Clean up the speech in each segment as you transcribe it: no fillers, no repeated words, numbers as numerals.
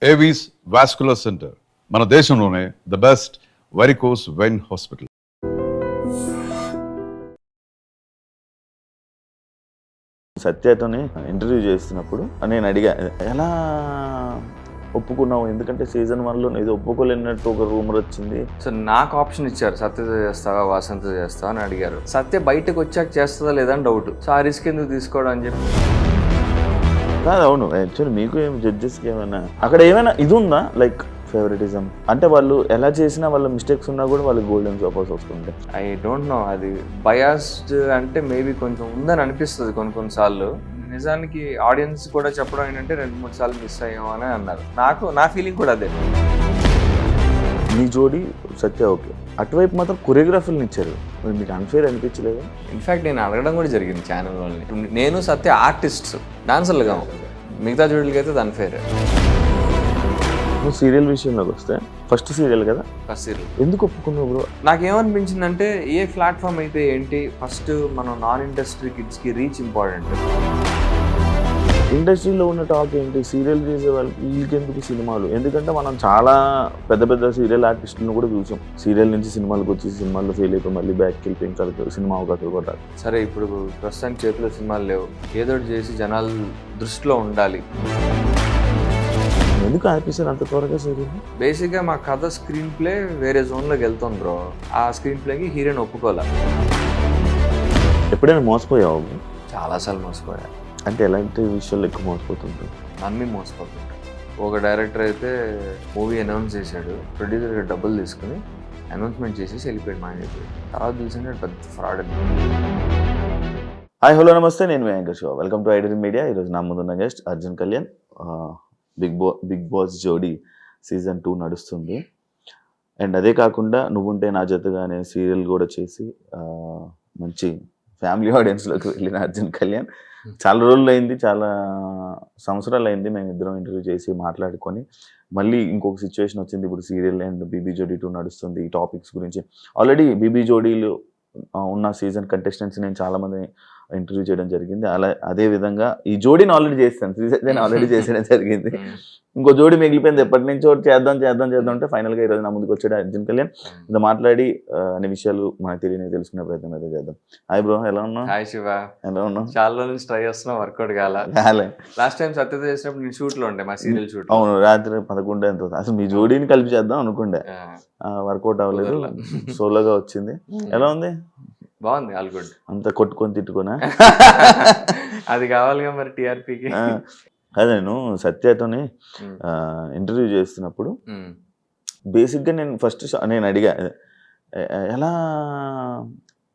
Avis vascular centre మన దేశంలోనే the best varicose vein hospital. సత్యతోని ఇంటర్వ్యూ చేస్తున్నప్పుడు నేను అడిగా, ఎలా ఒప్పుకున్నావు? ఎందుకంటే సీజన్ 1లో ఏదో ఒప్పుకోలేనట్టు ఒక రూమర్ వచ్చింది. సో నాకు ఆప్షన్ ఇచ్చారు, సత్యతో చేస్తావా వాసంతో చేస్తావా అని అడిగారు. సత్య బయటకు వచ్చాక చేస్తుందా లేదా అని డౌట్. సో ఆ రిస్క్ ఎందుకు తీసుకోవడం అని చెప్పి. కాదు, అవును, యాక్చువల్లీ మీకు ఏమి జడ్జెస్కి ఏమైనా అక్కడ ఏమైనా ఇది ఉందా, లైక్ ఫేవరెటిజం? అంటే వాళ్ళు ఎలా చేసినా వాళ్ళ మిస్టేక్స్ ఉన్నా కూడా వాళ్ళకి గోల్డెన్ సోపాస్ వస్తుంటాయి. ఐ డోంట్ నో, అది బయాస్డ్ అంటే మేబీ కొంచెం ఉందని అనిపిస్తుంది కొన్నిసార్లు. నిజానికి ఆడియన్స్ కూడా చెప్పడం ఏంటంటే 2-3 సార్లు మిస్ అయ్యాం అని అన్నారు. నా ఫీలింగ్ కూడా అదే. మీ జోడీ సత్య ఓకే, అటువైపు మాత్రం కొరియోగ్రాఫర్ని ఇచ్చారు. మీకు అన్ఫేర్ అనిపించలేదు? ఇన్ఫ్యాక్ట్ నేను అడగడం కూడా జరిగింది ఛానల్లోని. నేను సత్య ఆర్టిస్ట్స్, డాన్సర్లుగా. మిగతా జోడీలకి అయితే అది అన్ఫేర్. సీరియల్ విషయంలోకి వస్తే ఫస్ట్ సీరియల్ కదా, ఫస్ట్ సీరియల్ ఎందుకు ఒప్పుకున్నావు బ్రో? నాకేమనిపించిందంటే ఏ ప్లాట్ఫామ్ అయితే ఏంటి, ఫస్ట్ మనం నాన్ ఇండస్ట్రీ కిడ్స్కి రీచ్ ఇంపార్టెంట్. ఇండస్ట్రీలో ఉన్న టాక్ ఏంటి, సీరియల్ చేసే వాళ్ళకి వీళ్ళకి ఎందుకు సినిమాలు? ఎందుకంటే మనం చాలా పెద్ద పెద్ద సీరియల్ ఆర్టిస్టులను కూడా చూసాం, సీరియల్ నుంచి సినిమాలకు వచ్చి సినిమాల్లో ఫెయిల్ అయిపోయి మళ్ళీ బ్యాక్కి వెళ్ళిపోయి ఇంకా సినిమా అవకాశాలు కూడా. సరే, ఇప్పుడు ప్రస్తుతానికి చేతిలో సినిమాలు లేవు, ఏదోటి చేసి జనాలు దృష్టిలో ఉండాలి. ఎందుకు ఆర్పిస్తారు అంత త్వరగా సీరియల్? బేసిక్గా మా కథ స్క్రీన్ ప్లే వేరే జోన్లోకి వెళ్తుంది బ్రో. ఆ స్క్రీన్ ప్లేకి హీరోయిన్ ఒప్పుకోలే. ఎప్పుడైనా మోసపోయావు? చాలాసార్లు మోసపోయా. అంటే ఎలాంటి విషయాలు ఎక్కువ మోసపోతుంటారు? అన్నీ మోసపోతుంటా. ఒక డైరెక్టర్ అయితే మూవీ అనౌన్స్ చేశాడు, ప్రొడ్యూసర్గా డబ్బులు తీసుకుని అనౌన్స్మెంట్ చేసేసి వెళ్ళిపోయాడు మా ఇంటికి. తర్వాత చూసింటే పెద్ద ఫ్రాడ్ అని. హాయ్, హలో, నమస్తే, నేను మీ anchor Shiva. Welcome to Identity Media. ఈరోజు నా ముందున్న guest Arjun Kalyan. Bigg Boss Jodi season 2 నడుస్తుంది. అండ్ అదే కాకుండా నువ్వుంటే నా జతగానే సీరియల్ కూడా చేసి మంచి ఫ్యామిలీ ఆడియన్స్లోకి వెళ్ళిన అర్జున్ కళ్యాణ్. చాలా రోజులు అయింది, చాలా సంవత్సరాలు అయింది మేము ఇద్దరం ఇంటర్వ్యూ చేసి మాట్లాడుకొని. మళ్ళీ ఇంకొక సిచ్యువేషన్ వచ్చింది, ఇప్పుడు సీరియల్ అండ్ బీబీ జోడీ 2 నడుస్తుంది. ఈ టాపిక్స్ గురించి ఆల్రెడీ బీబీ జోడీలు ఉన్న సీజన్ కంటెస్టెంట్స్ నేను చాలామంది ఇంటర్వ్యూ చేయడం జరిగింది. అదే విధంగా ఈ జోడీని ఆల్రెడీ చేస్తాను, సీజన్ ఆల్రెడీ చేసేయడం జరిగింది. ఇంకో జోడీ మిగిలిపోయింది, ఎప్పటి నుంచో చేద్దాం అంటే ఫైనల్గా ఈరోజు నా ముందుకు వచ్చాడు అర్జున్ కళ్యాణ్. ఇది మాట్లాడి అన్ని విషయాలు మనకు తెలియని తెలుసుకునే ప్రయత్నం అయితే చేద్దాం. హాయ్ బ్రో, ఎలా ఉన్నావు? హాయ్ శివ, ఎలా ఉన్నావు? చాలా రోజుల నుంచి ట్రై చేస్తున్నా, వర్కౌట్ కాలే. లాస్ట్ టైం సత్యత చేసినప్పుడు నేను షూట్లో ఉండే, మా సీరియల్ షూట్. అవును, రాత్రి 11 ఎంత అసలు మీ జోడీని కలిపి చేద్దాం అనుకుంటే వర్కౌట్ అవ్వలేదు, సోలోగా వచ్చింది. ఎలా ఉంది? బాగుంది, ఆల్ గుడ్. అంత కొట్టుకొని తిట్టుకున్నా అది కావాలిగా మరి టీఆర్పీకి. అదే, నేను సత్యతోని ఇంటర్వ్యూ చేస్తున్నప్పుడు బేసిక్గా నేను ఫస్ట్ నేను అడిగా, ఎలా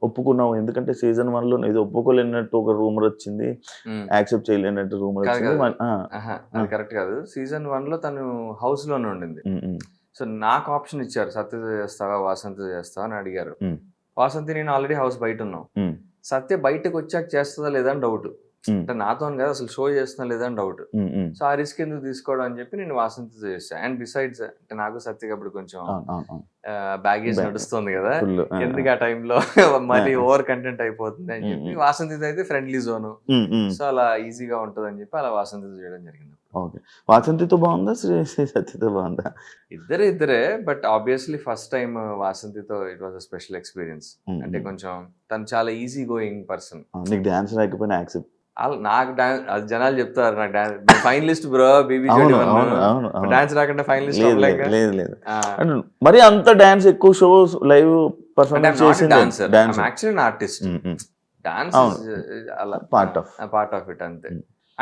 ఒప్పుకున్నావు? ఎందుకంటే సీజన్ 1లో ఏదో ఒప్పుకోలేనట్టు ఒక రూమర్ వచ్చింది, యాక్సెప్ట్ చేయలేనట్టు రూమర్ వచ్చింది. అది కరెక్ట్ కాదు. సీజన్ 1లో తను హౌస్ లోనే ఉండింది. సో నాకు ఆప్షన్ ఇచ్చారు, సత్యతో చేస్తావా వాసంతో చేస్తావా అని అడిగారు. వాసంతి నేను ఆల్రెడీ హౌస్ బయట ఉన్నాం. సత్య బయటకు వచ్చాక చేస్తుందా లేదా అని డౌట్. అంటే నాతో కదా అసలు షో చేస్తున్నా లేదా అని డౌట్. సో ఆ రిస్క్ ఎందుకు తీసుకోవడం అని చెప్పి నేను వాసంతితో చేస్తాను. అండ్ బిసైడ్స్ అంటే నాకు సత్యకి అప్పుడు కొంచెం బ్యాగేజ్ నడుస్తుంది కదా, ఎందుకు ఆ టైంలో మళ్ళీ ఓవర్ కంటెంట్ అయిపోతుంది అని చెప్పి వాసంతితో అయితే ఫ్రెండ్లీ జోను, సో అలా ఈజీగా ఉంటుంది అని చెప్పి అలా వాసంతితో చేయడం జరిగింది. ఓకే, వాసంతితో బాగుందా సత్యతో బాగుందా? ఇద్దరే, బట్ ఆబ్వియస్లీ ఫస్ట్ టైం వాసంతితో it was a special experience. అంటే కొంచెం తను చాలా ఈజీ గోయింగ్ పర్సన్. నీకు డాన్స్ రాకపోయినా యాక్సెప్ట్? నాకు డాన్స్, అది జనాలు చెప్తారు నాకు dance finalist bro, BB Jodi dance రాకుండా ఫైనలిస్ట్ లేదు. మరి అంత డాన్స్ ఎక్కువ shows live performance actually artist. Dance అలా పార్ట్ ఆఫ్ ఇట్ అంతే.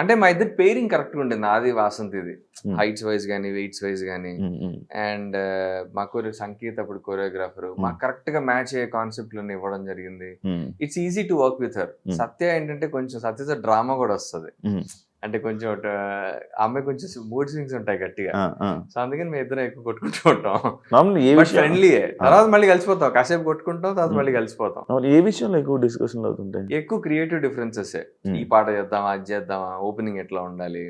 అంటే మా ఇద్దరు పేరింగ్ కరెక్ట్ గా ఉండేది, నాది వాసంతిది, హైట్స్ వైజ్ కానీ వెయిట్స్ వైజ్ కానీ. అండ్ మా సంగీత్ అప్పుడు కొరియోగ్రాఫర్, మాకు కరెక్ట్ గా మ్యాచ్ అయ్యే కాన్సెప్ట్ లను ఇవ్వడం జరిగింది. It's easy to work with her. Satya ఏంటంటే కొంచెం సత్యతో డ్రామా కూడా వస్తుంది, అంటే కొంచెం అమ్మాయి కొంచెం మూడ్ స్వింగ్స్ ఉంటాయి గట్టిగా. సో అందుకని మేము ఇద్దరం ఎక్కువ కొట్టుకుంటూ ఉంటాం. ఫ్రెండ్లీ, తర్వాత మళ్ళీ కలిసిపోతాం, కాసేపు కొట్టుకుంటాం, తర్వాత మళ్ళీ కలిసిపోతాం. ఏ విషయంలో ఎక్కువ డిస్కషన్ అవుతుంటాయి? ఎక్కువ క్రియేటివ్ డిఫరెన్సెస్, ఈ పాట చేద్దామా, అది చేద్దామా, ఓపెనింగ్ ఎట్లా ఉండాలి,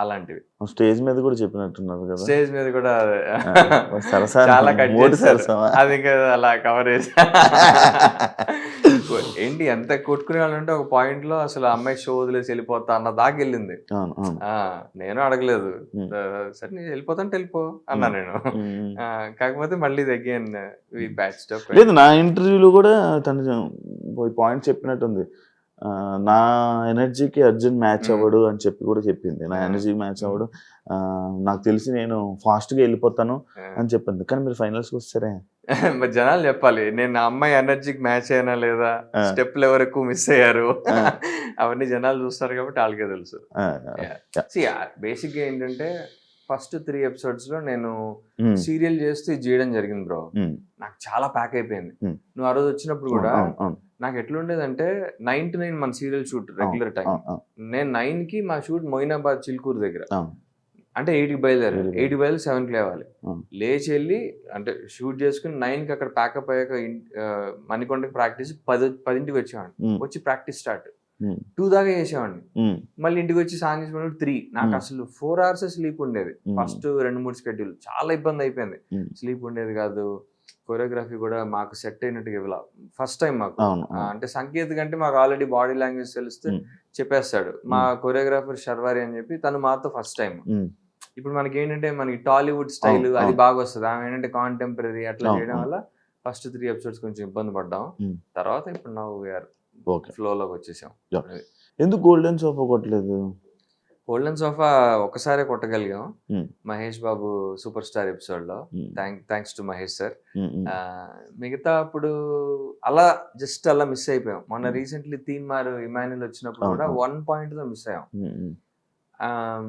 అలాంటివి. స్టేజ్ మీద కూడా చెప్పినట్టున్నారు కదా. స్టేజ్ మీద కూడా సరసా చాలా కట్ మూడు చేశారు. సరసమా? అది ఇంకా అలా కవర్ చేసి ఏంటి ఎంత కొట్టుకునే వాళ్ళంటే ఒక పాయింట్ లో అసలు అమ్మాయి షో వదిలేసి వెళ్ళిపోతా అన్న దాకా వెళ్ళింది. అవును, అవును. నేను అడగలేదు, ఉమ్. సరే నేను వెళ్ళిపోతాంటే వెళ్ళిపో అన్నా నేను. ఉమ్. కాకపోతే మళ్ళీ అగైన్ వి బ్యాచ్ అప్. లేదు, నా ఇంటర్వ్యూలో కూడా తను పాయింట్ చెప్పినట్టుంది. నా ఎనర్జీకి అర్జున్ మ్యాచ్ అవ్వడు అని చెప్పి కూడా చెప్పింది. నా ఎనర్జీ మ్యాచ్ అవ్వడు, నాకు తెలిసి నేను ఫాస్ట్గా వెళ్ళిపోతాను అని చెప్పింది. కానీ మీరు ఫైనల్స్కి వస్తారే. మరి జనాలు చెప్పాలి నేను ఆ అమ్మాయి ఎనర్జీకి మ్యాచ్ అయినా లేదా, స్టెప్లు ఎవరు ఎక్కువ మిస్ అయ్యారు అవన్నీ జనాలు చూస్తారు కాబట్టి వాళ్ళకే తెలుసు. బేసిక్ గా ఏంటంటే ఫస్ట్ 3 episodes లో నేను సీరియల్ చేస్తూ ఇది చేయడం జరిగింది బ్రో. నాకు చాలా ప్యాక్ అయిపోయింది. నువ్వు ఆ రోజు వచ్చినప్పుడు కూడా నాకు ఎట్లుండేదంటే 9 to 9 మన సీరియల్ షూట్ రెగ్యులర్ టైం. నేను 9 కి మా షూట్ మొయినాబాద్ చిలుకూరు దగ్గర, అంటే 8కి బయలుదేరి 8కి బయలుదేరి 7కి లేవాలి. లేచి వెళ్ళి అంటే షూట్ చేసుకుని 9కి అక్కడ ప్యాకప్ అయ్యాక మణికొండకి ప్రాక్టీస్ 10కి వచ్చేవాడిని. వచ్చి ప్రాక్టీస్ స్టార్ట్ 2 దాకా చేసేవాడిని. మళ్ళీ ఇంటికి వచ్చి సాయం చేసినప్పుడు 3. నాకు అసలు 4 hours స్లీప్ ఉండేది. ఫస్ట్ 2-3 షెడ్యూల్ చాలా ఇబ్బంది అయిపోయింది. స్లీప్ ఉండేది కాదు. కొరియోగ్రఫీ కూడా మాకు సెట్ అయినట్టుగా ఇవ్వాల ఫస్ట్ టైం మాకు. అంటే సంకేత్ కంటే మాకు ఆల్రెడీ బాడీ లాంగ్వేజ్ తెలిస్తే చెప్పేస్తాడు. మా కొరియోగ్రాఫర్ శర్వారి అని చెప్పి తను మాతో ఫస్ట్ టైం. ఇప్పుడు మనకి ఏంటంటే మనకి టాలీవుడ్ స్టైల్ అది బాగా వస్తుంది. ఆమె ఏంటంటే కాంటెంపరీ అట్లా చేయడం వల్ల ఫస్ట్ 3 episodes కొంచెం ఇబ్బంది పడ్డాం. తర్వాత ఇప్పుడు నౌ వీఆర్ ఫ్లోలోకి వచ్చేసాం. ఎందుకు గోల్డెన్ సోఫా కొట్టలేదు? గోల్డెన్ సోఫా ఒకసారి కొట్టగలిగాం Mahesh Babu super star episode లో. Thanks to Mahesh sir. మిగతా అప్పుడు అలా జస్ట్ అలా మిస్ అయిపోయాం. మొన్న రీసెంట్లీ తీన్మార్ ఇమాన్యుల్ వచ్చినప్పుడు కూడా 1 point తో మిస్ అయ్యాం.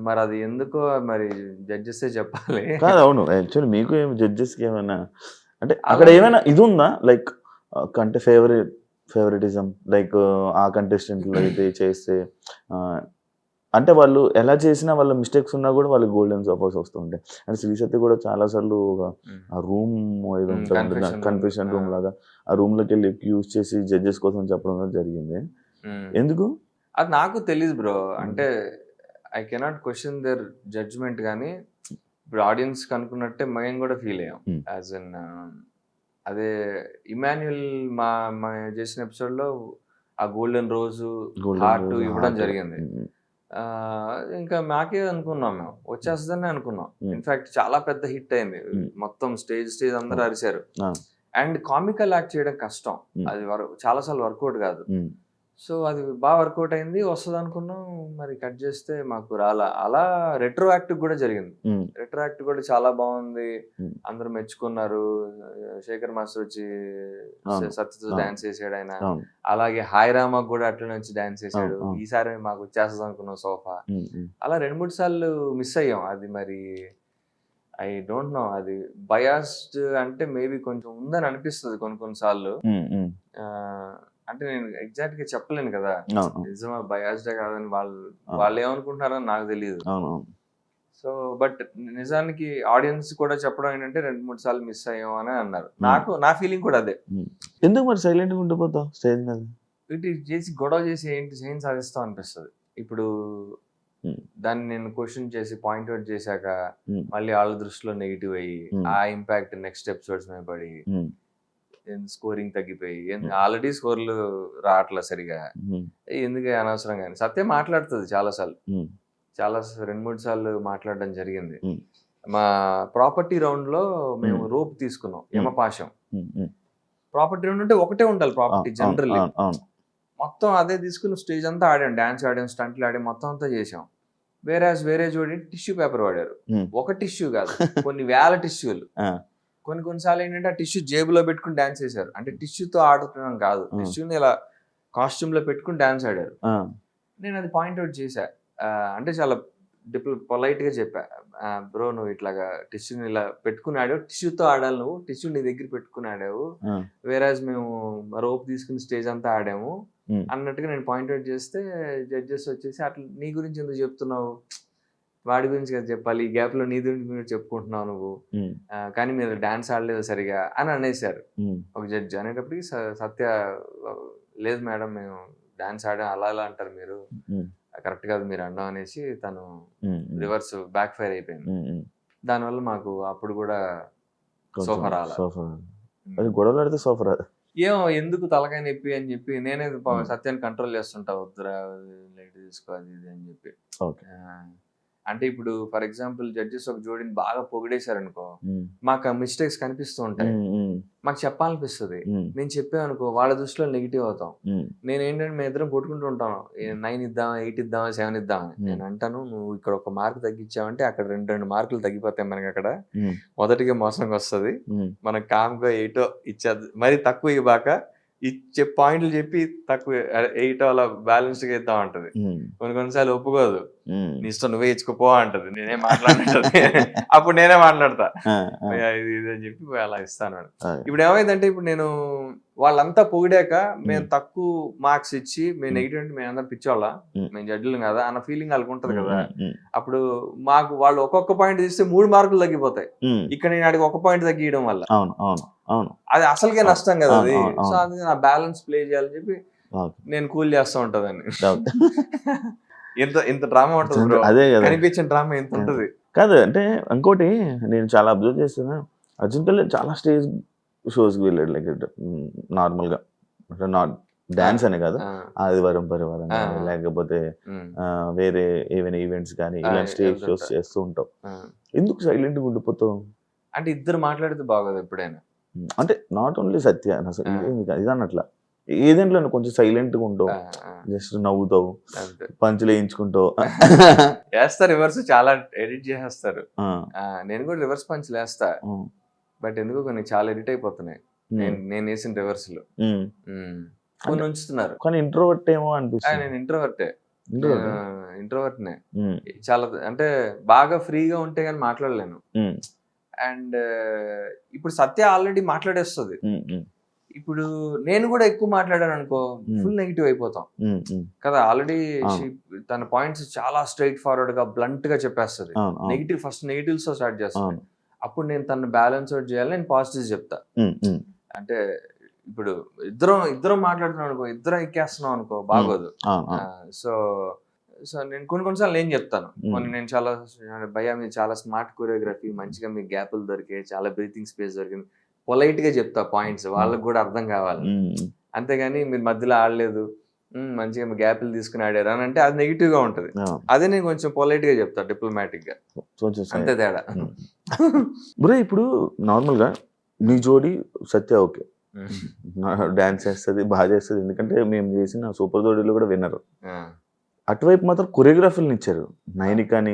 మరి అది ఎందుకో మరి జడ్జెస్ చెప్పాలి. అవును, యాక్చువల్లీ మీకు జడ్జెస్కి ఏమైనా అంటే అక్కడ ఏమైనా ఇది ఉందా, లైక్ అంటే ఫేవరెటిజం, లైక్ ఆ కంటెస్టెంట్లు అయితే చేస్తే అంటే వాళ్ళు ఎలా చేసినా వాళ్ళ మిస్టేక్స్ ఉన్నా కూడా వాళ్ళకి గోల్డెన్ సోఫాస్ వస్తుంటాయి. అంటే శ్రీశక్తి కూడా చాలా సార్లు ఆ రూమ్ ఏదో ఉంటుంది కన్ఫ్యూషన్ రూమ్ లాగా, ఆ రూమ్ లోకి వెళ్ళి యూజ్ చేసి జడ్జెస్ కోసం చెప్పడం జరిగింది. ఎందుకు అది నాకు తెలియదు బ్రో. అంటే I cannot question their judgement, కానీ ఇప్పుడు ఆడియన్స్ కనుక్కున్నట్టే మేము కూడా ఫీల్ అయ్యాం. యాజ్ అన్ అదే ఇమాన్యుల్ మా చేసిన ఎపిసోడ్ లో ఆ గోల్డెన్ రోజు హార్ట్ ఇవ్వడం జరిగింది. ఇంకా మాకే అనుకున్నాం, మేము వచ్చేస్తుందని అనుకున్నాం. ఇన్ఫాక్ట్ చాలా పెద్ద హిట్ అయింది. మొత్తం స్టేజ్ అందరూ అరిశారు. అండ్ కామికల్ యాక్ట్ చేయడం కష్టం, అది చాలా సార్లు వర్కౌట్ కాదు. సో అది బాగా వర్కౌట్ అయింది, వస్తుంది అనుకున్నాం. మరి కట్ చేస్తే మాకు రాలా. అలా రెట్రో యాక్ట్ కూడా జరిగింది. రెట్రో యాక్ట్ కూడా చాలా బాగుంది, అందరూ మెచ్చుకున్నారు. శేఖర్ మాస్టర్ వచ్చి సత్యతో డాన్స్ చేసాడు ఆయన. అలాగే హాయ్ రామా కూడా అట్లనే వచ్చి డాన్స్ చేశాడు. ఈసారి మాకు వచ్చేస్తుంది అనుకున్నాం సోఫా. అలా 2-3 సార్లు మిస్ అయ్యాం. అది మరి ఐ డోంట్ నో, అది బయాస్డ్ అంటే మేబీ కొంచెం ఉందని అనిపిస్తుంది కొన్నిసార్లు. అంటే నేను ఎగ్జాక్ట్ గా చెప్పలేను కదా నిజమా బయాస్డే కాదని. వాళ్ళు ఏమనుకుంటున్నారని నాకు తెలియదు. సో బట్ నిజానికి ఆడియన్స్ కూడా చెప్పడం ఏంటంటే 2-3 సార్లు మిస్ అయ్యాం అని అన్నారు. నా ఫీలింగ్ కూడా అదే. ఎందుకు మరి సైలెంట్ గా ఉండిపోతావు స్టేజ్ మీద? ఇటు చేసి గొడవ చేసి ఏం సాధిస్తాం అనిపిస్తుంది. ఇప్పుడు దాన్ని నేను క్వశ్చన్ చేసి పాయింట్ అవుట్ చేశాక మళ్ళీ వాళ్ళ దృష్టిలో నెగిటివ్ అయ్యి ఆ ఇంపాక్ట్ నెక్స్ట్ ఎపిసోడ్స్ మీద పడి స్కోరింగ్ తగ్గిపోయి ఆల్రెడీ స్కోర్లు రావట్లేదు సరిగా, ఎందుకు అనవసరంగా. సత్య మాట్లాడుతుంది చాలా 2-3 సార్లు మాట్లాడడం జరిగింది. మా ప్రాపర్టీ రౌండ్ లో మేము రోప్ తీసుకున్నాం, యమపాశం. ప్రాపర్టీ రౌండ్ అంటే ఒకటే ఉండాలి ప్రాపర్టీ జనరల్లీ. మొత్తం అదే తీసుకుని స్టేజ్ అంతా ఆడాం, డాన్స్ ఆడాం, స్టంట్లు ఆడాం, మొత్తం అంతా చేసాం. వేరే జోడి టిష్యూ పేపర్ వాడారు. ఒక టిష్యూ కాదు, కొన్ని వేల టిష్యూలు. కొన్నిసార్లు ఏంటంటే ఆ టిష్యూ జేబులో పెట్టుకుని డాన్స్ చేశారు. అంటే టిష్యూతో ఆడుతున్నాం కాదు, టిష్యూని ఇలా కాస్ట్యూమ్ లో పెట్టుకుని డాన్స్ ఆడారు. నేను అది పాయింట్అవుట్ చేశా. అంటే చాలా పొలైట్ గా చెప్పా, బ్రో నువ్వు ఇట్లాగా టిష్యూని ఇలా పెట్టుకుని ఆడావు, టిష్యూతో ఆడాలి, నువ్వు టిష్యూ నీ దగ్గర పెట్టుకుని ఆడావు, వేరేజ్ మేము రోప్ తీసుకుని స్టేజ్ అంతా ఆడాము అన్నట్టుగా నేను పాయింట్అవుట్ చేస్తే జడ్జెస్ వచ్చేసి అట్లా నీ గురించి ఎందుకు చెప్తున్నావు, వాడి గురించి కదా చెప్పాలి, ఈ గ్యాప్ లో నీ గురించి మీరు చెప్పుకుంటున్నావు నువ్వు, కానీ మీరు డాన్స్ ఆడలేదు సరిగా అని అనేసారు ఒక జడ్జి. అనేటప్పటికి సత్య లేదు మేడం మేము డాన్స్ ఆడాం, అలా అంటారు మీరు, కరెక్ట్ కాదు మీరు అనడం అనేసి తను రివర్స్ బ్యాక్ ఫైర్ అయిపోయింది. దానివల్ల మాకు అప్పుడు కూడా సోఫా రాల. సోఫా అది గొడవలు ఆడితే సోఫా రాదు. ఏమో ఎందుకు తలకాయ నొప్పి అని చెప్పి నేనే సత్యాన్ని కంట్రోల్ చేస్తుంటా, వద్దురా లైట్ తీసుకో అది ఇది అని చెప్పి. ఓకే. అంటే ఇప్పుడు ఫర్ ఎగ్జాంపుల్ జడ్జెస్ ఒక జోడిని బాగా పొగిడేశారు అనుకో, మాకు ఆ మిస్టేక్స్ కనిపిస్తూ ఉంటాయి, మాకు చెప్పాలనిపిస్తుంది. నేను చెప్పాను వాళ్ళ దృష్టిలో నెగిటివ్ అవుతాం. నేను ఏంటంటే మేము ఇద్దరం కొట్టుకుంటూ ఉంటాను, 9 ఇద్దాం, 8 ఇద్దాం, 7 ఇద్దాం అని. నేను అంటాను నువ్వు ఇక్కడ ఒక మార్క్ తగ్గించావంటే అక్కడ 2 మార్కులు తగ్గిపోతాయి మనకి. అక్కడ మొదటిగా మోసంగా వస్తుంది, మనం కామ్గా 8 ఇచ్చేది, మరి తక్కువ ఇవ్వబాక ఇచ్చే పాయింట్లు చెప్పి తక్కువ 8 అలా బ్యాలెన్స్ గా ఇద్దాం అంటది. కొన్నిసార్లు ఒప్పుకోదు, నీ ఇష్టం నువ్వే ఇచ్చుకోపో అంటది, నేనేం మాట్లాడుతుంది. అప్పుడు నేనే మాట్లాడతా ఇది ఇది అని చెప్పి అలా ఇస్తాను. ఇప్పుడు ఏమైందంటే ఇప్పుడు నేను వాళ్ళంతా పొగిడాక మేము తక్కువ మార్క్స్ ఇచ్చి మేము నెగిటివ్ అంటే మేము అందరం పిచ్చోళ్ళ, మేము జడ్జిలు కదా అన్న ఫీలింగ్ వాళ్ళకి ఉంటది కదా. అప్పుడు మాకు వాళ్ళు ఒక్కొక్క పాయింట్ తీస్తే 3 మార్కులు తగ్గిపోతాయి. ఇక్కడ నేను అడిగి 1 పాయింట్ తగ్గియడం వల్ల అది అసలుకే నష్టం కదా అది. సో అది నా బ్యాలెన్స్ ప్లే చేయాలని చెప్పి నేను కూల్ చేస్తూ ఉంటదని. ఇంత డ్రామా ఉంటుంది, అదే కనిపించిన డ్రామా ఎంత ఉంటది కాదు. అంటే ఇంకోటి నేను చాలా అబ్జర్వ్ చేస్తున్నా, అర్జున్ కళ్యాణ్ చాలా స్టేజ్ షోస్ కి వెళ్ళాడు. లైక్ నార్మల్ గా డాన్స్ అనే కాదు, ఆదివారం పరివారం లేకపోతే వేరే ఏమైనా ఈవెంట్స్ కానీ ఇలాంటి స్టేజ్ షోస్ చేస్తూ ఉంటావు. ఎందుకు సైలెంట్ గా ఉండిపోతావు? అంటే ఇద్దరు మాట్లాడితే బాగోదు ఎప్పుడైనా. అంటే నాట్ ఓన్లీ సత్య, ఇది అన్నట్లా ఏదేంట్లో కొంచెం సైలెంట్ గా ఉంటావు, జస్ట్ నవ్వుతావు, పంచులు వేయించుకుంటావు. వేస్తారు రివర్స్, చాలా ఎడిట్ చేసేస్తారు. నేను కూడా రివర్స్ పంచులు వేస్తా, బట్ ఎందుకో కొన్ని చాలా ఎడిట్ అయిపోతున్నాయి నేను వేసిన రివర్స్ లో. కొన్ని ఉంచుతున్నారు. కానీ ఇంట్రోవర్ట్ ఏమో అనిపిస్తుంది. నేను ఇంట్రోవర్ట్ నే చాలా, అంటే బాగా ఫ్రీగా ఉంటే గానీ మాట్లాడలేను. అండ్ ఇప్పుడు సత్య ఆల్రెడీ మాట్లాడేస్తుంది. ఇప్పుడు నేను కూడా ఎక్కువ మాట్లాడాను అనుకో ఫుల్ నెగిటివ్ అయిపోతాం కదా. ఆల్రెడీ తన పాయింట్స్ చాలా స్ట్రైట్ ఫార్వర్డ్ గా బ్లంట్ గా చెప్పేస్తుంది. ఫస్ట్ నెగిటివ్స్ తో స్టార్ట్ చేస్తాను. అప్పుడు నేను తను బ్యాలెన్స్ అవుట్ చేయాలి, నేను పాజిటివ్స్ చెప్తా. అంటే ఇప్పుడు ఇద్దరం మాట్లాడుతున్నాం అనుకో, ఇద్దరం ఎక్కేస్తున్నాం అనుకో బాగోదు. సో నేను కొన్నిసార్లు నేను చెప్తాను, నేను చాలా భయ్యా మీరు చాలా స్మార్ట్ కొరియోగ్రఫీ, మంచిగా మీకు గ్యాప్లు దొరికాయి, చాలా బ్రీతింగ్ స్పేస్ దొరికింది, పొలైట్ గా చెప్తా పాయింట్స్, వాళ్ళకి కూడా అర్థం కావాలి. అంతేగాని మీరు మధ్యలో ఆడలేదు, మంచిగా గ్యాప్లు తీసుకుని ఆడారు అని అంటే అది నెగిటివ్ గా ఉంటది. అదే నేను కొంచెం పొలైట్ గా చెప్తా, డిప్లొమాటిక్ గా, అంతే తేడా. బ్రో ఇప్పుడు నార్మల్ గా నీ జోడి సత్య ఓకే, డాన్స్ చేస్తుంది, బాగా చేస్తుంది, ఎందుకంటే మేము చేసిన సూపర్ జోడీలో కూడా విన్నరు. అటువైపు మాత్రం కొరియోగ్రాఫర్ని ఇచ్చారు, నైనికాని,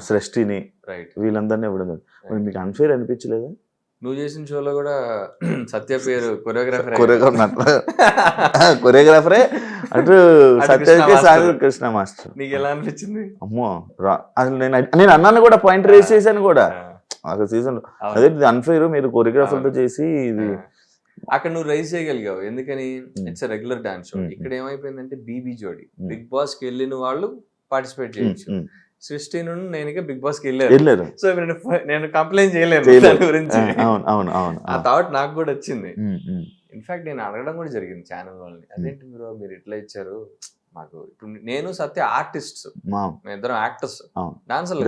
సృష్టిని, వీళ్ళందరినీ ఇవ్వడం. మీకు అన్ఫేర్ అనిపించలేదా? నువ్వు చేసిన షోలో కూడా సత్య పేరు కొరియోగ్రాఫరే అటు సత్యకి కృష్ణ మాస్టర్. నీకు ఎలా అనిపించింది? అమ్మో అసలు నేను అన్నాను కూడా, పాయింట్ రేస్ చేశాను కూడా ఒక సీజన్. అదే అన్ఫేర్, మీరు కొరియోగ్రాఫర్ తో చేసి ఇది అక్కడ నువ్వు రైజ్ చేయగలిగావు, ఎందుకని ఇట్స్ రెగ్యులర్ డాన్స్ షో. ఇక్కడ ఏమైపోయిందంటే బీబీ జోడి, బిగ్ బాస్ కి వెళ్ళిన వాళ్ళు పార్టిసిపేట్ చేయొచ్చు. సృష్టి నుండి నేను బిగ్ బాస్ కి వెళ్ళారు. సో నేను కంప్లైంట్ చేయలేను దాని గురించి. ఆ థాట్ నాకు కూడా వచ్చింది. ఇన్ఫాక్ట్ నేను అడగడం కూడా జరిగింది ఛానల్ వాళ్ళని, అదేంటి మీరు ఇట్లా ఇచ్చారు మాకు. ఇప్పుడు నేను సత్య ఆర్టిస్ట్, మేము ఇద్దరం యాక్టర్స్, డాన్సర్లు.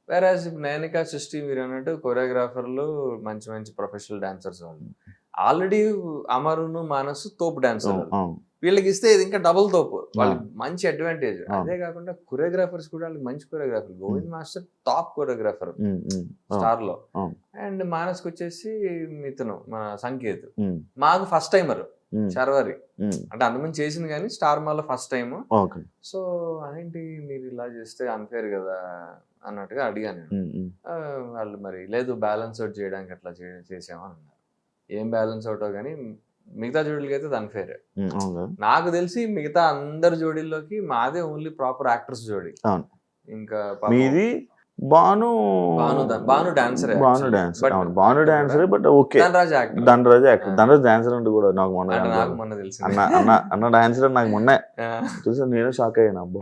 వేరాజ్ నైనికా, సృష్టి మీరు అన్నట్టు కొరియోగ్రాఫర్లు, మంచి మంచి ప్రొఫెషనల్ డాన్సర్స్. వాళ్ళు ఆల్రెడీ అమరును, మానసు తోపు డాన్సర్, వీళ్ళకి ఇస్తే ఇది ఇంకా డబుల్ తోపు, వాళ్ళకి మంచి అడ్వాంటేజ్. అదే కాకుండా కొరియోగ్రాఫర్స్ కూడా వాళ్ళకి మంచి choreographer. Govind master top choreographer star లో, అండ్ మానస్కి వచ్చేసి ఇతను మన సంకేత్. మాకు ఫస్ట్ టైమర్ శర్వరి, అంటే అంతమంది చేసింది కానీ స్టార్ మాలో ఫస్ట్ టైం. సో అదేంటి మీరు ఇలా చేస్తే అన్ఫేర్ కదా అన్నట్టుగా అడిగాను. వాళ్ళు మరి లేదు బ్యాలెన్స్ అవుట్ చేయడానికి అట్లా చేసామని అన్నారు. ఏం బ్యాలెన్స్ అవుట్ కానీ మిగతా జోడీలకి అయితే అన్ఫేర్. నాకు తెలిసి మిగతా అందరి జోడీల్లోకి మాదే ఓన్లీ ప్రాపర్ యాక్టర్స్ జోడీ. ఇంకా Bhanu dancer, Bhanu dancer, but okay Dhanraj actor, Dhanraj dancer అంటే కూడా నాకు మొన్న తెలిసి అన్న డాన్సర్ నాకు మొన్న చూసా, నేను షాక్ అయ్యాను. అబ్బా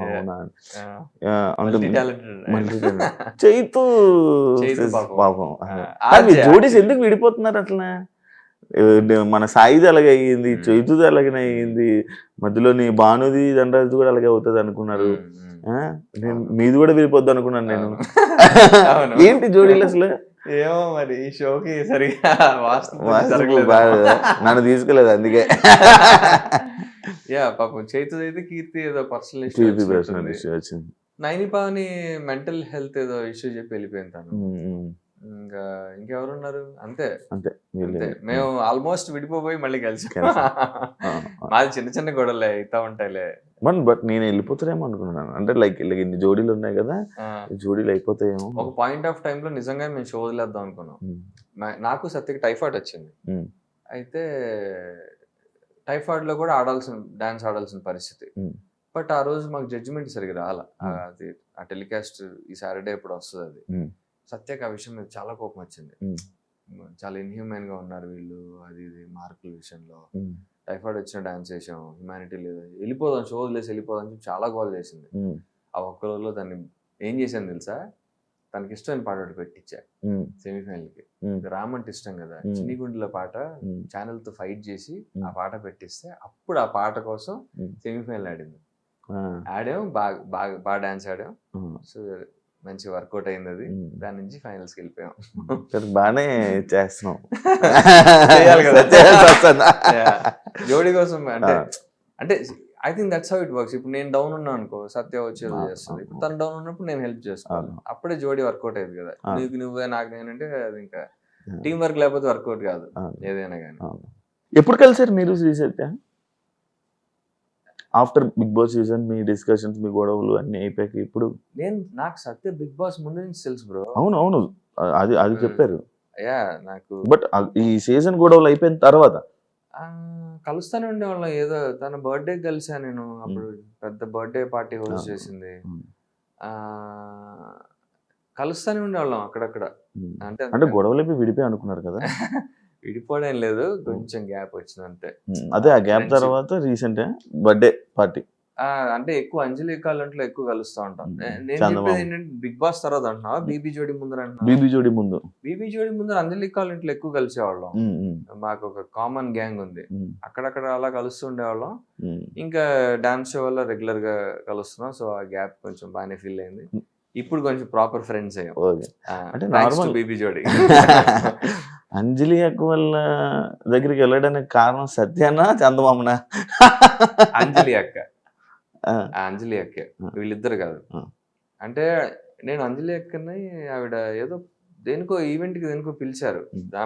చైతు పాపం, జోడీస్ ఎందుకు విడిపోతున్నారు అట్లా? మన సాయిది అలాగే అయ్యింది, చైతుది అలాగే అయ్యింది, మధ్యలోని భానుది దండది కూడా అలాగే అవుతుంది అనుకున్నారు. మీది కూడా విరిపోద్ది అనుకున్నాను నేను. ఏంటి జోడీలు అసలు? ఏమో మరి ఈ షోకి సరిగా నన్ను తీసుకెళ్ళలేదు అందుకే. యా పాపం చైతు అయితే కీర్తి ఏదో పర్సనల్ ఇష్యూ వచ్చింది. నైనిపావని మెంటల్ హెల్త్ ఏదో ఇష్యూ చెప్పి వెళ్ళిపోయింది తను. ఇంకా ఇంకెవరున్నారు? అంతే అంతే మేము ఆల్మోస్ట్ విడిపోయి మళ్ళీ కలిసి మాది చిన్న చిన్న గొడవలే అవుతా ఉంటాయిలే. బట్ నేను వెళ్ళిపోతారేమో అనుకున్నాను. అంటే లైక్ ఇన్ని జోడీలు ఉన్నాయి కదా, జోడీలు అయిపోతాయేమో. ఒక పాయింట్ ఆఫ్ టైమ్ లో నిజంగా మేము షో వదిలేద్దాం అనుకున్నాం. నాకు సత్యకి టైఫాయిడ్ వచ్చింది. అయితే టైఫాయిడ్ లో కూడా డాన్స్ ఆడాల్సిన పరిస్థితి. బట్ ఆ రోజు మాకు జడ్జిమెంట్ సరిగ్గా రాల. అది ఆ టెలికాస్ట్ ఈ సాటర్డే ఇప్పుడు వస్తుంది. అది సత్యకి ఆ విషయం మీద చాలా కోపం వచ్చింది. చాలా ఇన్హ్యూమన్ గా ఉన్నారు వీళ్ళు, అది ఇది మార్కుల విషయంలో. టైఫాయిడ్ వచ్చిన డాన్స్ చేసాం, హ్యుమానిటీ లేదు, వెళ్ళిపోదాం షో వదిలేసి వెళ్ళిపోదాం అని చాలా గోల్ చేసింది. ఆ ఒక్క రోజులో దాన్ని ఏం చేశాను తెలుసా, తనకి ఇష్టమైన పాట ఒకటి పెట్టించా సెమీఫైనల్ కి. రామ్ అంటే ఇష్టం కదా, చిన్ని గుండెల పాట ఛానల్ తో ఫైట్ చేసి ఆ పాట పెట్టిస్తే అప్పుడు ఆ పాట కోసం సెమీఫైనల్ ఆడింది. ఆడాం, బాగా డాన్స్ ఆడాం. సో మంచి వర్కౌట్ అయింది అది. దాని నుంచి ఫైనల్స్ కి వెళ్ళిపోయాం. బాగానే చేస్తున్నాం. చేయాలి కదా జోడీ కోసం. అంటే I think that's how it works. ఇప్పుడు నేను డౌన్ ఉన్నా అనుకో, సత్య వచ్చేది చేస్తుంది. ఇప్పుడు తను డౌన్ ఉన్నప్పుడు నేను హెల్ప్ చేసుకోవాలి. అప్పుడే జోడీ వర్కౌట్ అయ్యేది కదా. నీకు నువ్వే నాకు నేనంటే అది ఇంకా టీం వర్క్ లేకపోతే వర్కౌట్ కాదు ఏదైనా కానీ. ఎప్పుడు కలిసారు మీరు Srisatya? After Bigg Boss season మీ డిస్కషన్స్, మీ గొడవలు అన్ని అయిపోయాక ఇప్పుడు? నాకు సత్య బిగ్ బాస్ ముందు నుంచి తెలుసు బ్రో. అవును అది చెప్పారు. నాకు బట్ ఈ సీజన్ గొడవలు అయిపోయిన తర్వాత కలుస్తానే ఉండేవాళ్ళం. ఏదో తన బర్త్డే కలిసా నేను. అప్పుడు పెద్ద బర్త్డే పార్టీ హోస్ట్ చేసింది. కలుస్తానే ఉండేవాళ్ళం అక్కడక్కడ. అంటే గొడవలు అయిపోయి విడిపోయి అనుకున్నారు కదా? విడిపోవడం లేదు, కొంచెం గ్యాప్ వచ్చింది అంతే. అదే ఆ గ్యాప్ తర్వాత రీసెంట్ బర్త్డే పార్టీ అంటే ఎక్కువ అంజలి కాలంట్లో ఎక్కువ కలుస్తా ఉంటాం. నేను చెప్పేది ఏంటంటే బిగ్ బాస్ తర్వాత అంటున్నా, బీబీ జోడి ముందర అంటున్నా. బీబీ జోడి ముందర అంజలి కాలంట్లో ఎక్కువ కలిసేవాళ్ళం. మాకు ఒక కామన్ గ్యాంగ్ ఉంది, అక్కడక్కడ అలా కలుస్తూ ఉండేవాళ్ళం. ఇంకా డాన్స్ షో వల్ల రెగ్యులర్ గా కలుస్తున్నాం. సో ఆ గ్యాప్ కొంచెం బాగానే ఫీల్ అయింది. ఇప్పుడు కొంచెం ప్రాపర్ ఫ్రెండ్స్ అయ్యాం. అంటే నార్మల్ బీబీ జోడి. అంజలి అక్క వాళ్ళ దగ్గరికి వెళ్ళడానికి కారణం సత్యానా చందమామనా? అంజలి అక్క వీళ్ళిద్దరు కాదు. అంటే నేను అంజలి అక్కని ఆవిడ ఏదో దేనికో ఈవెంట్ కి దేనికో పిలిచారు.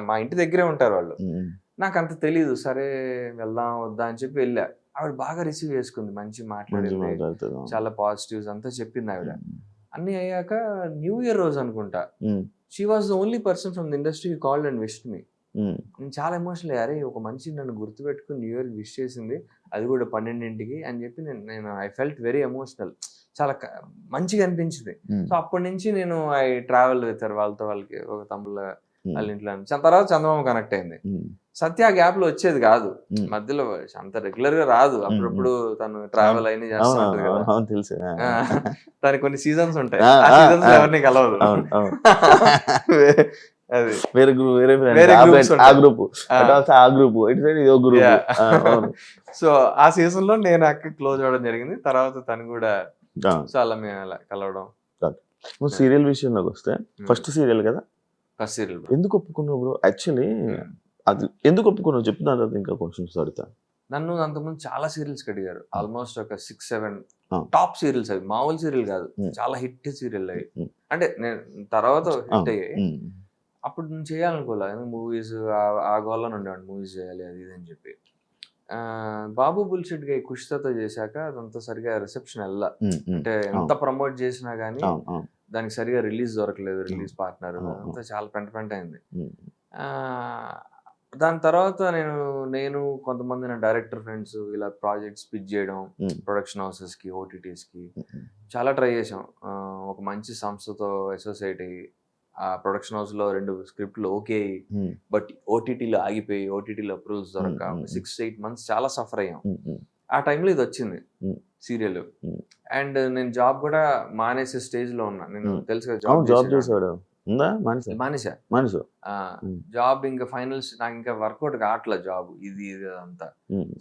మా ఇంటి దగ్గరే ఉంటారు వాళ్ళు. నాకు అంత తెలీదు. సరే వెళ్దాం వద్దా అని చెప్పి వెళ్ళా. ఆవిడ బాగా రిసీవ్ చేసుకుంది, మంచి మాట్లాడింది, చాలా పాజిటివ్స్ అంతా చెప్పింది ఆవిడ. అన్ని అయ్యాక న్యూ ఇయర్ రోజు అనుకుంటా, she was the only person from the industry who called and wished me. నేను చాలా ఎమోషనల్. అరే ఒక మనిషి నన్ను గుర్తుపెట్టుకుని న్యూ ఇయర్ విష్ చేసింది, అది కూడా 12ంటికి అని చెప్పి నేను ఐ ఫెల్ట్ వెరీ ఎమోషనల్. చాలా మంచిగా అనిపించింది. సో అప్పటి నుంచి నేను ఐ ట్రావెల్ విత్ వాళ్ళకి ఒక తమ్ముళ్ళ వాళ్ళ ఇంట్లో. తర్వాత చంద్రబాబు కనెక్ట్ అయింది. సత్య గ్యాప్ లో వచ్చేది కాదు, మధ్యలో అంత రెగ్యులర్ గా రాదు. అప్పుడప్పుడు తను ట్రావెల్ అయినా చేస్తా ఉంటది కదా, తెలుసు. దానికి కొన్ని సీజన్స్ ఉంటాయి, ఆ సీజన్స్ ఎవరిని కలవదు. అది వేరే గ్రూప్. సో ఆ సీజన్ లో నేను అక్క క్లోజ్ అవ్వడం జరిగింది. తర్వాత తను కూడా చాలా మేము అలా కలవడం. సీరియల్ విషయంలోకి వస్తే ఫస్ట్ సీరియల్ కదా, ఫస్ట్ సీరియల్ ఎందుకు ఒప్పుకున్నావు బ్రో? యాక్చువల్లీ అది ఎందుకు ఒప్పుకున్నావు చెప్తున్నా తర్వాత ఇంకా క్వశ్చన్స్ అడుగుతా. నన్ను అంతకుముందు చాలా సీరియల్స్ అడిగారు, ఆల్మోస్ట్ ఒక 6-7 టాప్ సీరియల్స్. అవి మామూలు సీరియల్ కాదు, చాలా హిట్ సీరియల్ అవి. అంటే నేను తర్వాత హిట్ అయ్యాయి. అప్పుడు నేను చేయాలనుకోలే, మూవీస్ ఆ గోల్లో ఉండేవాడిని, మూవీస్ చేయాలి అది ఇది అని చెప్పి. బాబు బుల్షిట్ గా కుషితతో చేశాక అదంతా సరిగా రిసెప్షన్ వెళ్ళా. అంటే ఎంత ప్రమోట్ చేసినా గానీ దానికి సరిగా రిలీజ్ దొరకలేదు, రిలీజ్ పార్ట్నర్ అంతా చాలా పెంట అయింది. దాని తర్వాత నేను కొంతమంది నా డైరెక్టర్ ఫ్రెండ్స్ ఇలా ప్రాజెక్ట్స్ పిచ్ చేయడం, ప్రొడక్షన్ హౌసెస్ కి, ఓటీటీస్ కి చాలా ట్రై చేసాం. ఒక మంచి సంస్థతో అసోసియేట్ అయ్యి ఆ ప్రొడక్షన్ హౌస్ లో 2 స్క్రిప్ట్లు ఓకే, బట్ ఓటీటీలో ఆగిపోయి, ఓటీటీలో అప్రూవల్స్ దొరక 6-8 months చాలా సఫర్ అయ్యాం. ఆ టైంలో ఇది వచ్చింది సీరియల్. అండ్ నేను జాబ్ కూడా మానేసే స్టేజ్ లో ఉన్నా. నేను తెలుసు కదా, జాబ్ చేసాడు. ఉందా మానేసా మానేసా. మానేసు జాబ్ ఇంకా ఫైనల్స్ నాకు ఇంకా వర్కౌట్ కావట్లేదు జాబ్ ఇది అంతా.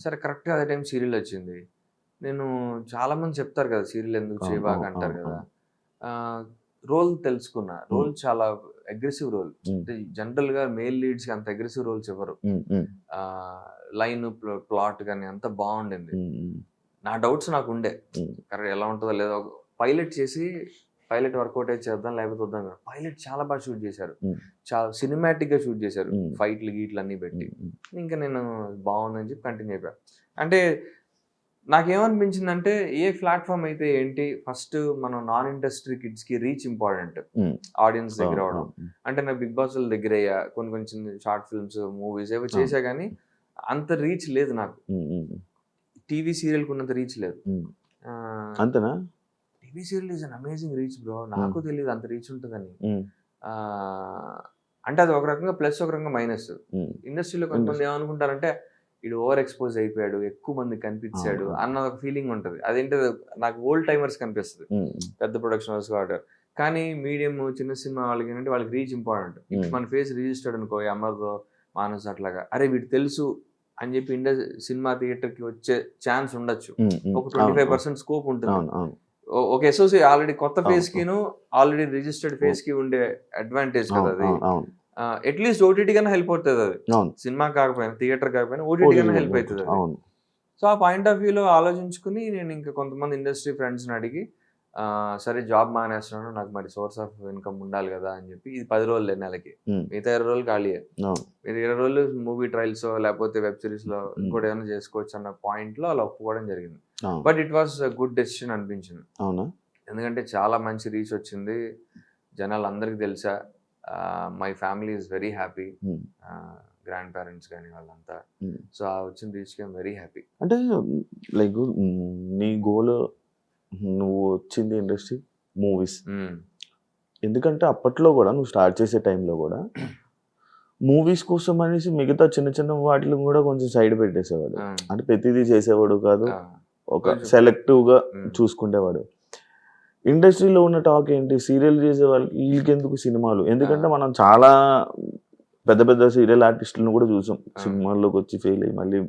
సరే కరెక్ట్గా అదే టైం సీరియల్ వచ్చింది. నేను చాలా మంది చెప్తారు కదా సీరియల్ ఎందుకు చేయబాక అంటారు కదా. రోల్ తెలుసుకున్నా. రోల్ చాలా అగ్రెసివ్ రోల్. అంటే జనరల్ గా మేల్ లీడ్స్ కి అంత అగ్రెసివ్ రోల్స్ ఇవ్వరు. లైన్ ప్లాట్ కానీ అంత బాగుండింది. నా డౌట్స్ నాకు ఉండే కరెక్ట్ ఎలా ఉంటుందో లేదో. పైలట్ చేసి పైలట్ వర్కౌట్ అయితే చేద్దాం లేకపోతే వద్దాం. పైలట్ చాలా బాగా షూట్ చేశారు, చాలా సినిమాటిక్ గా షూట్ చేశారు, ఫైట్లు గీట్లు అన్ని పెట్టి. ఇంకా నేను బాగుందని చెప్పి కంటిన్యూ అయిపోయా. అంటే నాకేమనిపించిందంటే ఏ ప్లాట్ఫామ్ అయితే ఏంటి, ఫస్ట్ మనం నాన్ ఇండస్ట్రీ కిడ్స్ కి రీచ్ ఇంపార్టెంట్, ఆడియన్స్ దగ్గర అవడం. అంటే నాకు బిగ్ బాస్ దగ్గర అయ్యా, కొన్ని చిన్న షార్ట్ ఫిల్మ్స్ మూవీస్ ఏవో చేసా కానీ అంత రీచ్ లేదు నాకు. టీవీ సీరియల్ ఉన్నంత రీచ్ లేదు. అంతేనా? TV serial is an amazing reach bro. నాకు తెలియదు అంత రీచ్ ఉంటుందని. అంటే అది ఒక రకంగా ప్లస్, ఒక రకంగా మైనస్. ఇండస్ట్రీలో కొంతమంది ఏమనుకుంటారంటే ఇడు ఓవర్ ఎక్స్పోజ్ అయిపోయాడు, ఎక్కువ మంది కనిపించాడు అన్న ఒక ఫీలింగ్ ఉంటుంది. అదేంటో నాకు ఓల్డ్ టైమర్స్ కనిపిస్తుంది, పెద్ద ప్రొడక్షన్ హౌస్ కాబట్టి. కానీ మీడియం చిన్న సినిమా వాళ్ళకి ఏంటంటే వాళ్ళకి రీచ్ ఇంపార్టెంట్. ఇప్పుడు మన ఫేస్ రిజిస్టర్డ్ అనుకో, అమర్తో మానస్ అట్లాగా, అరే వీడు తెలుసు అని చెప్పి సినిమా థియేటర్ కి వచ్చే ఛాన్స్ ఉండొచ్చు. ఒక 25% స్కోప్ ఉంటుంది. ఒక అసోసియేట్ ఆల్రెడీ కొత్త ఫేస్ కిను ఆల్రెడీ రిజిస్టర్డ్ ఫేస్ కి ఉండే అడ్వాంటేజ్ కదా అది. అట్లీస్ట్ ఓటీటీ కన్నా హెల్ప్ అవుతుంది అది. సినిమా కాకపోయినా, థియేటర్ కాకపోయినా ఓటీటీ కన్నా హెల్ప్ అవుతుంది అది. సో ఆ పాయింట్ ఆఫ్ వ్యూలో ఆలోచించుకుని నేను ఇంకా కొంతమంది ఇండస్ట్రీ ఫ్రెండ్స్ని అడిగి సరే జాబ్ మానేస్తున్నాను, నాకు మరి సోర్స్ ఆఫ్ ఇన్కమ్ ఉండాలి కదా అని చెప్పి, ఇది 10 రోజులు నెలకి, మిగతా 20 రోజులు ఖాళీయే. మీరు 20 రోజులు మూవీ ట్రయల్స్ లేకపోతే వెబ్ సిరీస్ లో ఇంకోటి ఏమైనా చేసుకోవచ్చు అన్న పాయింట్ లో అలా ఒప్పుకోవడం జరిగింది. But it was good decision అనిపించింది. ఎందుకంటే చాలా మంచి రీచ్ వచ్చింది, జనాలు అందరికి తెలుసా. My family is very happy, grand parents కానీ వాళ్ళంతా. సో ఆ వచ్చిన రీచ్ కి వెరీ హ్యాపీ. అంటే లైక్ నీ గోల్, నువ్వు వచ్చింది ఇండస్ట్రీ మూవీస్. ఎందుకంటే అప్పట్లో కూడా నువ్వు స్టార్ట్ చేసే టైంలో కూడా మూవీస్ కోసం అనేసి మిగతా చిన్న చిన్న వాటిని కూడా కొంచెం సైడ్ పెట్టేసేవాడు. అంటే ప్రతిదీ చేసేవాడు కాదు, ఒక సెలెక్టివ్ గా చూసుకునేవాడు. ఇండస్ట్రీలో ఉన్న టాక్ ఏంటి, సీరియల్ చేసే వాళ్ళకి వీళ్ళకెందుకు సినిమాలు? ఎందుకంటే మనం చాలా పెద్ద పెద్ద సీరియల్ ఆర్టిస్టులను కూడా చూసాం, సినిమాల్లోకి వచ్చి ఫెయిల్ అయ్యి మళ్ళీ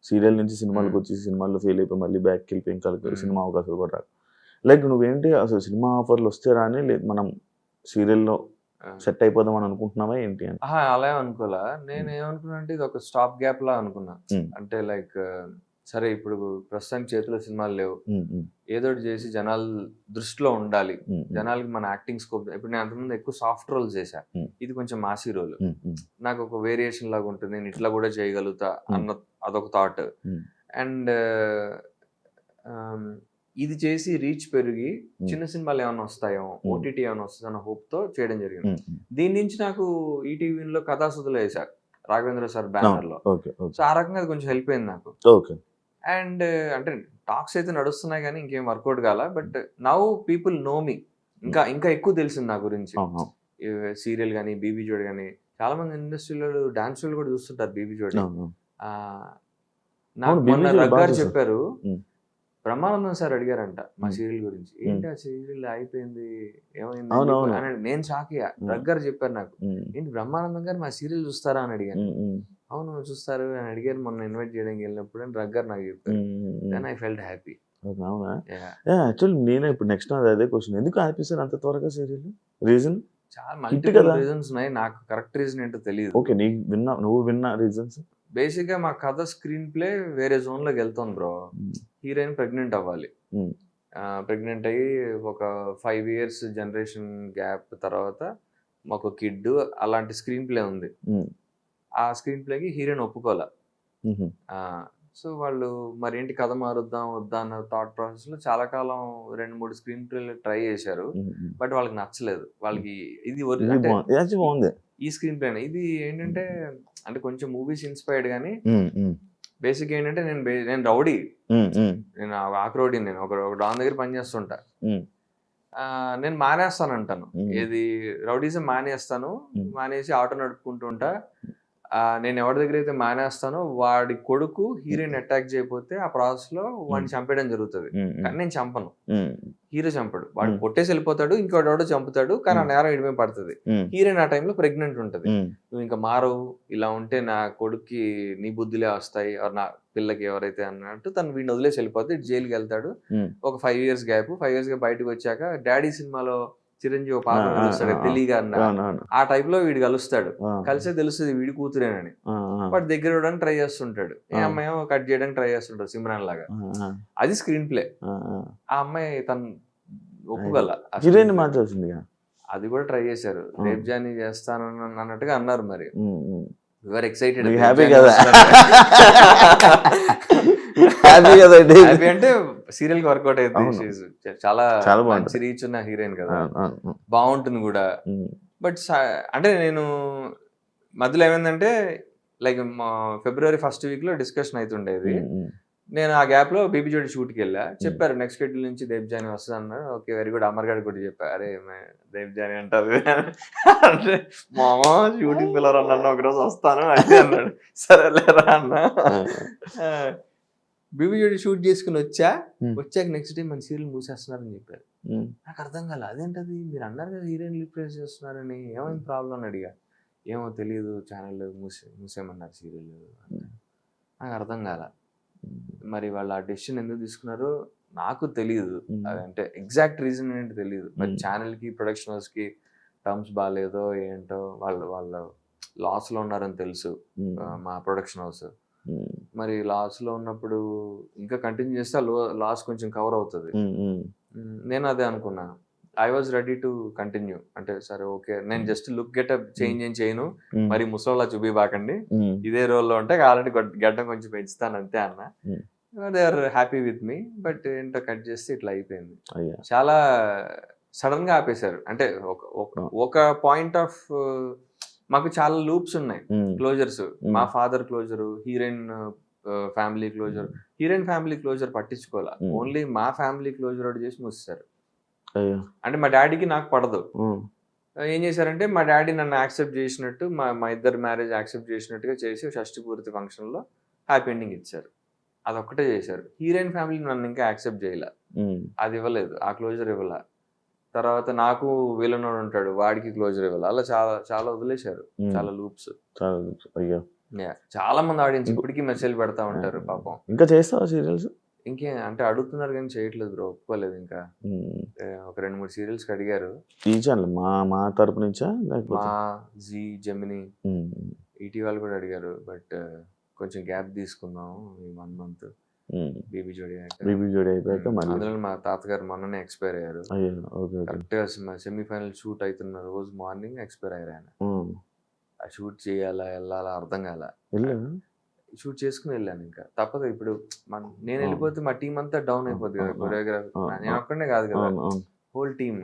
సీరియల్ నుంచి సినిమాలకు వచ్చి సినిమాల్లో ఫెయిల్ అయిపోయి మళ్ళీ బ్యాక్కి వెళ్ళిపోయి ఇంకా సినిమా అవకాశాలు కూడా రాదు. లైక్ నువ్వేంటి అసలు సినిమా ఆఫర్లు వస్తే రాని, లేదు మనం సీరియల్లో సెట్ అయిపోదాం అని అనుకుంటున్నావా ఏంటి అని? అలా అనుకోలే. నేను ఏమనుకున్నా అంటే ఇది ఒక స్టాప్ గ్యాప్ లా అనుకున్నా. అంటే లైక్ సరే ఇప్పుడు ప్రస్తుతానికి చేతిలో సినిమాలు లేవు, ఏదో చేసి జనాలు దృష్టిలో ఉండాలి, జనాలకి మన యాక్టింగ్ స్కోప్. ఇప్పుడు నేను అంతకుముందు ఎక్కువ సాఫ్ట్ రోల్ చేశా, ఇది కొంచెం మాసీ రోల్, నాకు ఒక వేరియేషన్ లాగా ఉంటుంది, నేను ఇట్లా కూడా చేయగలుగుతా అన్న అదొక థాట్. అండ్ ఇది చేసి రీచ్ పెరిగి చిన్న సినిమాలు ఏమైనా వస్తాయో, ఓటీటీ ఏమైనా వస్తుందో అన్న హోప్ తో చేయడం జరిగింది. దీని నుంచి నాకు ఈటీవీలో కథాసుధులు వేశారు రాఘవేంద్ర సార్ బ్యానర్ లో. సో ఆ రకంగా అది కొంచెం హెల్ప్ అయింది నాకు. అండ్ అంటే టాక్స్ అయితే నడుస్తున్నాయి కానీ ఇంకేం వర్కౌట్ కాల. బట్ నౌ పీపుల్ నో మీ, ఇంకా ఎక్కువ తెలిసింది నా గురించి. సీరియల్ కానీ బీబీ జోడి కానీ చాలా మంది ఇండస్ట్రీలో డాన్స్ కూడా చూస్తుంటారు బీబీ జోడి. నాకు మొన్న రగ్గారు చెప్పారు, బ్రహ్మానందం సార్ అడిగారంట మా సీరియల్ గురించి, ఏంటి ఆ సీరియల్ అయిపోయింది ఏమైంది. నేను షాక్ అయ్యా. రగ్గారు చెప్పారు నాకు, ఏంటి బ్రహ్మానందం గారు మా సీరియల్ చూస్తారా అని అడిగాను. అవును చూస్తారు అని అడిగారు మొన్న ఇన్వైట్ చేయడానికి వెళ్ళినప్పుడు అని రగ్గారు నాకు చెప్పారు. Then I felt happy. అవునా? యాక్చువల్లీ నేనే ఇప్పుడు నెక్స్ట్ అదే క్వశ్చన్, ఎందుకు ఆపేసారు అంత త్వరగా సీరియల్? రీజన్ చాలా మల్టిపుల్ రీజన్స్ ఉన్నాయి, నాకు కరెక్ట్ రీజన్ ఏంటో తెలియదు. ఓకే, నువ్వు విన్నా రీజన్స్? బేసిక్ గా మా కథ స్క్రీన్ ప్లే వేరే జోన్ లోకి వెళ్తుంది బ్రో. హీరోయిన్ ప్రెగ్నెంట్ అవ్వాలి, ప్రెగ్నెంట్ అయ్యి ఒక 5 years జనరేషన్ గ్యాప్ తర్వాత మాకు కిడ్, అలాంటి స్క్రీన్ ప్లే ఉంది. ఆ స్క్రీన్ ప్లేకి హీరోయిన్ ఒప్పుకోలే. సో వాళ్ళు మరి ఏంటి కథ మారుద్దాం వద్దా అన్న థాట్ ప్రాసెస్ లో చాలా కాలం 2-3 స్క్రీన్ ప్లేలు ట్రై చేశారు. బట్ వాళ్ళకి నచ్చలేదు. వాళ్ళకి ఇది బాగుంది ఈ స్క్రీన్ ప్లే. ఇది ఏంటంటే అంటే కొంచెం మూవీస్ ఇన్స్పైర్డ్ కానీ బేసిక్ ఏంటంటే నేను రౌడీ, నేను ఆక్రౌడీ, నేను ఒక డాన్ దగ్గర పనిచేస్తుంటా. నేను మానేస్తాను అంటాను, ఏది రౌడీజం మానేస్తాను, మానేసి ఆటో నడుపుకుంటూ ఉంటా. నేను ఎవరి దగ్గర అయితే మానేస్తానో వాడి కొడుకు హీరోయిన్ అటాక్ చేయకపోతే ఆ ప్రాసెస్ లో వాడిని చంపేయడం జరుగుతుంది. కానీ నేను చంపను, హీరో చంపడు, వాడు కొట్టేసి వెళ్ళిపోతాడు, ఇంకోటి చంపుతాడు, కానీ ఆ నేరం ఇడిమే పడుతుంది. హీరోయిన్ ఆ టైంలో ప్రెగ్నెంట్ ఉంటది. నువ్వు ఇంకా మారవు, ఇలా ఉంటే నా కొడుక్కి నీ బుద్ధిలే వస్తాయి, నా పిల్లకి ఎవరైతే అన్నట్టు తను వీడిని వదిలేసి వెళ్ళిపోతే జైలుకి వెళ్తాడు. ఒక 5 years గ్యాప్, 5 years బయటకు వచ్చాక డాడీ సినిమాలో చిరంజీవి పాత్ర కలుస్తాడు తెలియగా అన్న, ఆ టైప్ లో వీడు కలుస్తాడు. కలిసే తెలుస్తుంది వీడి కూతురేనని. వాడు దగ్గర ఇవ్వడానికి ట్రై చేస్తుంటాడు, ఏ అమ్మాయి కట్ చేయడానికి ట్రై చేస్తుంటాడు సిమ్రాన్ లాగా. అది స్క్రీన్ ప్లే. ఆ అమ్మాయి తను ఒప్పుగల అది కూడా ట్రై చేశారు. రేప్ జానీ చేస్తాను అన్నట్టుగా అన్నారు. మరి యువర్ ఎక్సైటెడ్, హ్యాపీ అంటే సీరియల్ కి వర్కౌట్ అయితే చాలా మంచి రీచ్ ఉన్న హీరోయిన్ కదా, బాగుంటుంది కూడా. బట్ అంటే నేను మధ్యలో ఏమైందంటే లైక్ February 1st week లో డిస్కషన్ అవుతుండేది. నేను ఆ గ్యాప్ లో బేబీ జోడి షూట్కి వెళ్ళా. చెప్పారు నెక్స్ట్ షెడ్యూల్ నుంచి దేవ్ జానీ వస్తుంది అన్నారు. Okay very good. అమర్ గారు కూడా చెప్పారు, అరే దేవ్ జానీ అంటారు అంటే మామా షూటింగ్ పిల్లర్ అన్న ఒకరోజు వస్తాను అంటే అన్నాడు. సరేలేరా అన్న. బేబీ జోడి షూట్ చేసుకుని వచ్చాక నెక్స్ట్ డే మన సీరియల్ మూసేస్తున్నారని చెప్పారు. నాకు అర్థం కాల, అదేంటది మీరు అన్నారు కదా హీరోయిన్ రిప్లేస్ చేస్తున్నారని, ఏమైంది ప్రాబ్లం అని అడిగా. ఏమో తెలియదు, ఛానల్ మూసేయమన్నారు సీరియల్. నాకు అర్థం కాల. మరి వాళ్ళు ఆ డెసిషన్ ఎందుకు తీసుకున్నారో నాకు తెలియదు, అదంటే ఎగ్జాక్ట్ రీజన్ ఏంటో తెలియదు. మరి ఛానల్ కి ప్రొడక్షన్ హౌస్ కి టర్మ్స్ బాగాలేదో ఏంటో, వాళ్ళ లాస్ లో ఉన్నారని తెలుసు మా ప్రొడక్షన్ హౌస్. మరి లాస్ లో ఉన్నప్పుడు ఇంకా కంటిన్యూ చేస్తే లాస్ కొంచెం కవర్ అవుతుంది. నేను అదే అనుకున్నా. I was ready to continue. అంటే సరే ఓకే, నేను జస్ట్ లుక్ గెటప్ చేంజ్ ఏం చేయను, మరి ముసలోళ్ళ చూపిబాకండి, ఇదే రోల్లో ఉంటే ఆల్రెడీ గడ్డం కొంచెం పెంచుతాను అంతే అన్న. They are happy with me. But ఏంటో కట్ చేస్తే ఇట్లా అయిపోయింది. చాలా సడన్ గా ఆపేశారు. అంటే ఒక పాయింట్ ఆఫ్ మాకు చాలా లూప్స్ ఉన్నాయి, క్లోజర్స్. మా father closure, heroine family closure. Heroine family closure పట్టించుకోవాలా, ఓన్లీ మా ఫ్యామిలీ క్లోజర్ ఒకటి చేసి మూసేశారు. అంటే మా డాడీకి నాకు పడదు. ఏం చేశారంటే మా డాడీ నన్ను యాక్సెప్ట్ చేసినట్టు, మా ఇద్దరు మ్యారేజ్ యాక్సెప్ట్ చేసినట్టుగా చేసి షష్టి పూర్తి ఫంక్షన్ లో హ్యాపీ ఎండింగ్ ఇచ్చారు. అదొక్కటే చేశారు. హీరోయిన్ ఫ్యామిలీ నన్ను ఇంకా యాక్సెప్ట్ చేయలే, అది ఇవ్వలేదు, ఆ క్లోజర్ ఇవ్వాల. తర్వాత నాకు వీళ్ళనోడు ఉంటాడు, వాడికి క్లోజర్ ఇవ్వాలి. అలా చాలా చాలా వదిలేశారు, చాలా లూప్స్. చాలా మంది ఆడియన్స్ ఇప్పటికీ మెసేజ్ పెడతా ఉంటారు పాపం. ఇంకా చేస్తావా సీరియల్స్? ఇంకే అంటే అడుగుతున్నారు కానీ చేయట్లేదు బ్రో, ఒప్పుకోలేదు. ఇంకా ఒక 2-3 సీరియల్స్ అడిగారు. ఈ ఛానల్ మా తరపు నుంచా, మా జీ, జెమిని, ఈటీ వాళ్ళు కూడా అడిగారు. బట్ కొంచెం గ్యాప్ తీసుకుందాం ఈ 1 month. బేబీ జోడి అయిపోయాక అందులో మా తాతగారు మొన్ననే ఎక్స్పైర్ అయ్యారు. కరెక్ట్ గా సెమీఫైనల్ షూట్ అవుతున్న రోజు మార్నింగ్ ఎక్స్పైర్ అయ్యారు ఆయన. ఆ షూట్ చేయాలా వెళ్ళాలా అర్థం కాల, షూట్ చేసుకుని వెళ్ళాను. ఇంకా తప్పదు. ఇప్పుడు నేను వెళ్ళిపోతే మా టీం అంతా డౌన్ అయిపోద్ది కదా. కొరియోగ్రాఫర్ నేను ఒక్కడనే కాదు కదా, హోల్ టీమ్.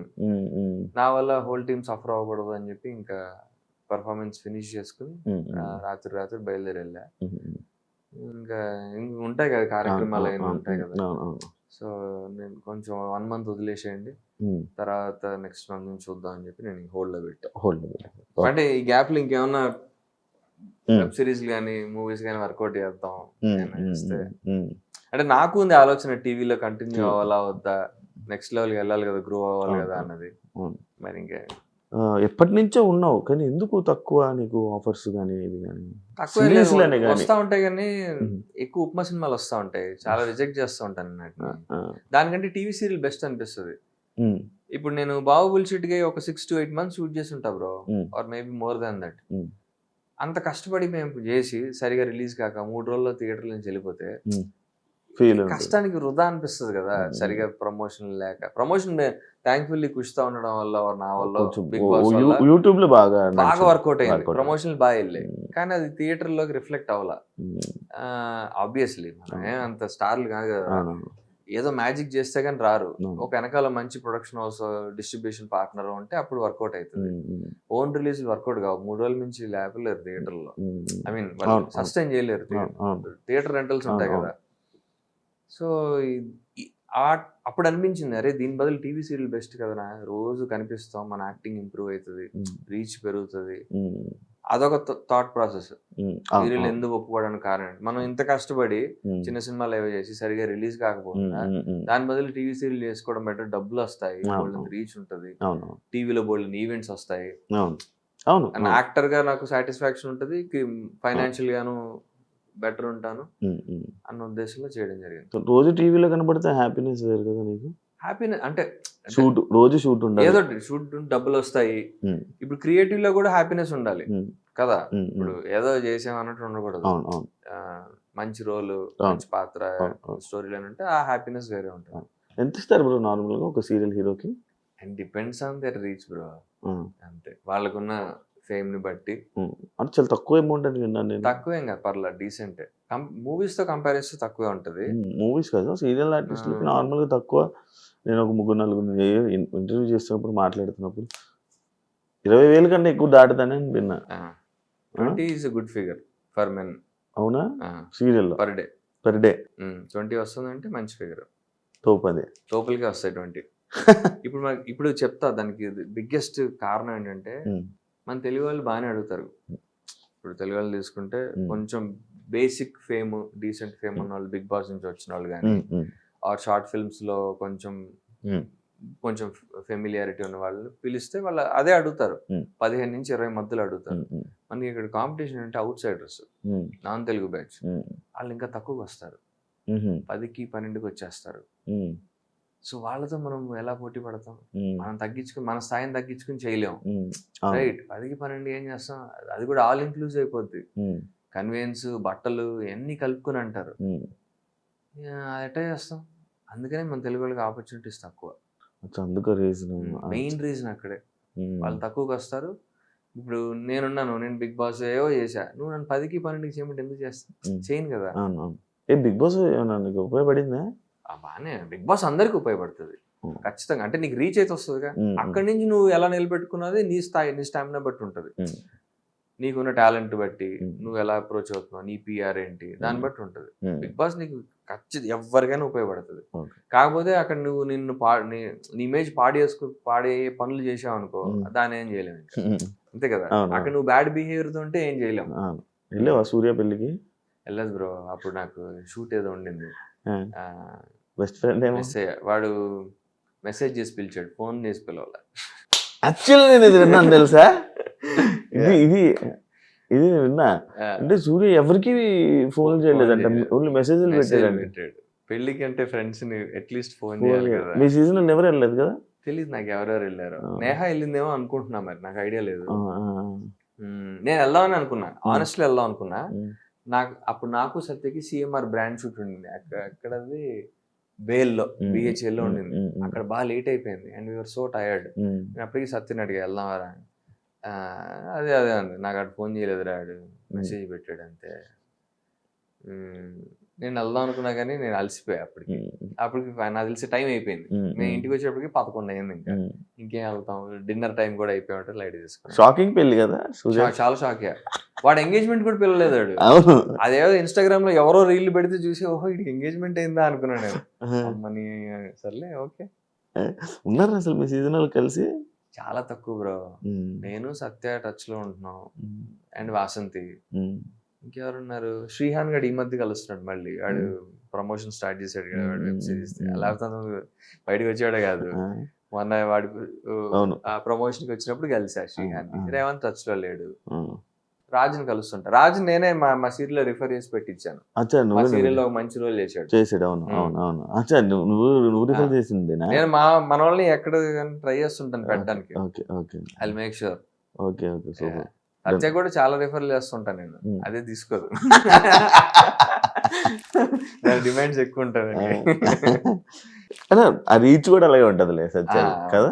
నా వల్ల హోల్ టీమ్ సఫర్ అవ్వకూడదు అని చెప్పి ఇంకా పర్ఫార్మెన్స్ ఫినిష్ చేసుకుని రాత్రి బయలుదేరి వెళ్ళా. ఇంకా ఉంటాయి కదా కార్యక్రమాలు అయినా ఉంటాయి కదా. సో నేను కొంచెం 1 month వదిలేసేయండి, తర్వాత నెక్స్ట్ మంత్ నుంచి చూద్దాం అని చెప్పి నేను హోల్డ్ లో పెట్టా. అంటే ఈ గ్యాప్ లో ఇంకేమన్నా వెబ్ సిరీస్ కానీ మూవీస్ కానీ వర్కౌట్ చేద్దాం అంటే నాకు ఉంది ఆలోచన. టీవీలో కంటిన్యూ అవ్వాలా వద్దా, నెక్స్ట్ లెవెల్కి వెళ్ళాలి కదా, గ్రో అవ్వాలి కదా అన్నది. మరి ఇంకా ఎప్పటి నుంచో ఉన్నావు కానీ ఎందుకు తక్కువ నీకు ఆఫర్స్ కానీ ఇది కానీ? వస్తా ఉంటాయి కానీ ఎక్కువ ఉప్మా సినిమాలు వస్తా ఉంటాయి, చాలా రిజెక్ట్ చేస్తూ ఉంటాను అన్నట్టు. దానికంటే టీవీ సీరియల్ బెస్ట్ అనిపిస్తుంది. ఇప్పుడు నేను బాహుబలి షూట్ గా ఒక 6 to 8 months షూట్ చేసి ఉంటా bro, or maybe more than that. అంత కష్టపడి మేము చేసి సరిగా రిలీజ్ కాక 3 రోజుల్లో థియేటర్ నుంచి వెళ్ళిపోతే కష్టానికి వృధా అనిపిస్తుంది కదా. సరిగా ప్రమోషన్ లేక, ప్రమోషన్ థ్యాంక్ఫుల్లీ కుషితా ఉండడం వల్ల నా వల్ల బిగ్ బాస్ యూట్యూబ్ లో బాగా వర్కౌట్ అయింది, ప్రమోషన్ బాగా వెళ్ళాయి. కానీ అది థియేటర్ లోకి రిఫ్లెక్ట్ అవ్వాల. ఆబ్వియస్లీ మనం అంత స్టార్లు కాదు కదా, ఏదో మ్యాజిక్ చేస్తే కానీ రారు. ఒక వెనకాల మంచి ప్రొడక్షన్ హౌస్, డిస్ట్రిబ్యూషన్ పార్ట్నర్ ఉంటే అప్పుడు వర్కౌట్ అవుతుంది. ఓన్ రిలీజ్ వర్కౌట్ కావు, 3 రోజుల నుంచి లేపలేరు థియేటర్ లో. ఐ మీన్ సస్టైన్ చేయలేరు, థియేటర్ రెంటల్స్ ఉంటాయి కదా. సో అప్పుడు అనిపించింది, అరే దీని బదులు టీవీ సీరియల్ బెస్ట్ కదా, రోజు కనిపిస్తాం, మన యాక్టింగ్ ఇంప్రూవ్ అవుతుంది, రీచ్ పెరుగుతుంది. అదొక థాట్ ప్రాసెస్. అవును, సీరియల్ అవును. ఎందుకు ఒప్పుకోవడానికి కారణం మనం ఇంత కష్టపడి చిన్న సినిమాలు ఏవో చేసి సరిగా రిలీజ్ కాకపోయినా దాని బదులు టీవీ సీరియల్ చేసుకోవడం బెటర్. డబ్బులు వస్తాయి, అవును. రీచ్ ఉంటుంది, అవును, టీవీలో బోల్డ్ ఈవెంట్స్ వస్తాయి, అవును, అవును, అండ్ యాక్టర్ గా నాకు సాటిస్ఫాక్షన్ ఉంటుంది, ఫైనాన్షియల్ గాను బెటర్ ఉంటాను అన్న ఉద్దేశంలో చేయడం జరిగింది. రోజు టీవీలో కనబడితే హ్యాపీనెస్ వేరు కదా నీకు. హ్యాపీనెస్ అంటే రోజు షూట్ ఉండాలి. ఏదో షూట్ డబ్బులు వస్తాయి. ఇప్పుడు క్రియేటివ్ లో కూడా హ్యాపీనెస్ ఉండాలి కదా. ఇప్పుడు ఏదో చేసాం అన్నట్టు ఉండకూడదు. అవును, అవును. మంచి రోల్, మంచి పాత్ర, స్టోరీ లైన్ ఉంటే ఆ హ్యాపీనెస్ వేరే ఉంటుంది. ఎంత ఇస్తారు బ్రో నార్మల్ గా ఒక సీరియల్ హీరోకి? And depends on their reach bro. అంతే, వాళ్ళకున్న ఫేమ్ ని బట్టి. అంటే చాలా తక్కువ అమౌంట్ అని విన్నాను నేను. తక్కువేం కాదు, పర్లేదు, డీసెంట్. మూవీస్ తో కంపేర్ చేస్తే తక్కువే ఉంటది. మూవీస్ కాదు, సీరియల్ ఆర్టిస్టులకి నార్మల్ గా తక్కువ. నేను ఒక 3-4 ఇంటర్వ్యూ చేస్తున్నప్పుడు మాట్లాడుతున్నప్పుడు 20,000 కన్నా ఎక్కువ దాటుతానే అని విన్నా. 20 is a good figure for men. అవునా? సీరియల్ పర్ డే 20 వస్తుందంటే మంచి ఫిగర్. తోపదే లోపలికి వస్తాయి 20. ఇప్పుడు చెప్తా దానికి బిగ్గెస్ట్ కారణం ఏంటంటే మన తెలుగు వాళ్ళు బాగానే అడుగుతారు. ఇప్పుడు తెలుగు వాళ్ళు తీసుకుంటే కొంచెం బేసిక్ ఫేమ్, డీసెంట్ ఫేమ్ ఉన్న వాళ్ళు, బిగ్ బాస్ నుంచి వచ్చిన వాళ్ళు కానీ ఆర్ షార్ట్ ఫిల్మ్స్ లో కొంచెం ఫెమిలియారిటీ ఉన్న వాళ్ళు పిలిస్తే వాళ్ళు అదే అడుగుతారు. 15 నుంచి 20 మధ్యలో అడుగుతారు. మనకి ఇక్కడ కాంపిటీషన్ అంటే out Zydus, non Telugu batch, వాళ్ళు ఇంకా తక్కువకి వస్తారు, 10కి 12కి వచ్చేస్తారు. సో వాళ్ళతో మనం ఎలా పోటీ పడతాం? మనం తగ్గించుకుని, మన స్థాయిని తగ్గించుకుని చేయలేము. రైట్, 10కి 12 ఏం చేస్తాం? అది కూడా ఆల్ ఇంక్లూజివ్ అయిపోద్ది. కన్వీనియన్స్, బట్టలు అన్ని కలుపుకొని అంటారు. అది ఎట్లా చేస్తాం? అందుకనే మన తెలుగు వాళ్ళకి ఆపర్చునిటీస్ తక్కువ. మెయిన్ రీజన్ అక్కడే. వాళ్ళు తక్కువకి వస్తారు. ఇప్పుడు నేను బిగ్ బాస్ ఏవో చేశా, నువ్వు నన్ను 10కి 12కి చేయమంటే ఎందుకు చేస్తా? చేయను కదా. బిగ్ బాస్ ఉపయోగపడిందా? బాగానే, బిగ్ బాస్ అందరికి ఉపయోగపడుతుంది ఖచ్చితంగా. అంటే నీకు రీచ్ అయితే వస్తుందిగా. అక్కడి నుంచి నువ్వు ఎలా నిలబెట్టుకున్నది నీ స్థాయి, నీ స్టామినా బట్టి ఉంటుంది. నీకున్న టాలెంట్ బట్టి నువ్వు ఎలా అప్రోచ్ అవుతున్నావు, నీ పిఆర్ ఏంటి, దాన్ని బట్టి ఉంటుంది. బిగ్ బాస్ నీకు ఖచ్చితంగా ఎవరికైనా ఉపయోగపడుతుంది. కాకపోతే అక్కడ నువ్వు నీ ఇమేజ్ పాడే పనులు చేసావు అనుకో, దాన్ని ఏం చేయలేము ఇంకా. అంతే కదా. అక్కడ నువ్వు బ్యాడ్ బిహేవియర్ తో ఉంటే ఏం చేయలేము. వెళ్ళావా సూర్య పెళ్లికి? వెళ్ళదు బ్రో, అప్పుడు నాకు షూట్ ఏదో ఉండింది. బెస్ట్ ఫ్రెండ్ వాడు మెసేజ్ చేసి పిలిచాడు, ఫోన్ చేసి పిలవాల. యాక్చువల్లీ నేను ఇది విన్నాను తెలుసా. ఇది విన్నా. అంటే సూర్య ఎవరికి ఫోన్ చేయలేదంట, ఓన్లీ మెసేజ్లు పెట్టాడు. పెళ్లికి అంటే ఫ్రెండ్స్ ని అట్లీస్ట్ ఫోన్ చేయాలి కదా. మీ సీజన్ ఎవరు వెళ్ళలేదు కదా? తెలీదు నాకు ఎవరెవరు వెళ్ళారు. నేహ వెళ్ళిందేమో అనుకుంటున్నా, మరి నాకు ఐడియా లేదు. నేను వెళ్దామని అనుకున్నా, ఆనెస్ట్లీ వెళ్దాం అనుకున్నా. నాకు సత్యకి సిఎంఆర్ బ్రాండ్ షూట్ ఉండింది. అక్కడది బేల్లో, బిహెచ్ఎల్లో ఉండింది. అక్కడ బాగా లేట్ అయిపోయింది అండ్ వీఆర్ సో టైర్డ్. నేను అప్పటికి సత్యని అడిగా వెళ్దామరా. అదే అంది, నాకు అటు ఫోన్ చేయలేదు రాడు, మెసేజ్ పెట్టాడు అంతే. నేను వెళ్దాం అనుకున్నా కానీ నేను అలసిపోయా అప్పటికి నాకు తెలిసి టైం అయిపోయింది. నేను ఇంటికి వచ్చేప్పటికి 11 అయింది. ఇంకేం వెళ్తాం, డిన్నర్ టైం కూడా అయిపోయి ఉంటే లైట్ తీసుకున్నాను. షాకింగ్ పెళ్లి కదా, చాలా షాక్. వాడు ఎంగేజ్మెంట్ కూడా పిల్లలేదు. అదేదో ఇన్స్టాగ్రామ్ లో ఎవరో రీల్ పెడితే చూసి ఓహో ఇది ఎంగేజ్మెంట్ అయిందా అనుకున్నాను నేను. అమ్మని సర్లే ఓకే. ఉన్నారు అసలు మీ సీజన్ వాళ్ళు కలిసి? చాలా తక్కువ బ్రో. నేను సత్య టచ్ లో ఉంటున్నాం అండ్ వాసంతి. ఇంకెవరున్నారు? శ్రీహాన్ గడు ఈ మధ్య కలుస్తున్నాడు మళ్ళీ. వాడు ప్రమోషన్ స్టార్ట్ చేశాడు కదా, వాడు వెబ్ సిరీస్. లేకపోతే బయటకు వచ్చాడే కాదు. మొన్న వాడి ఆ ప్రమోషన్ కి వచ్చినప్పుడు కలిసా శ్రీహాన్. రేవంత్ టచ్ లో లేడు. రాజుని కలుస్తుంటా. రాజు నేనే మా సీరియల్ లో రిఫర్ చేసి పెట్టించాను. మా సీరియల్ లో మంచి రోల్ చేశాడు. నేను మన వాళ్ళని ఎక్కడ ట్రై చేస్తుంటాను పెట్టడానికి. I make sure. సత్య కూడా చాలా రిఫర్ చేస్తుంటాను నేను, అదే తీసుకోదు. డిమాండ్స్ ఎక్కువ ఉంటాయి. ఆ రీచ్ కూడా అలాగే ఉంటది సత్య కదా.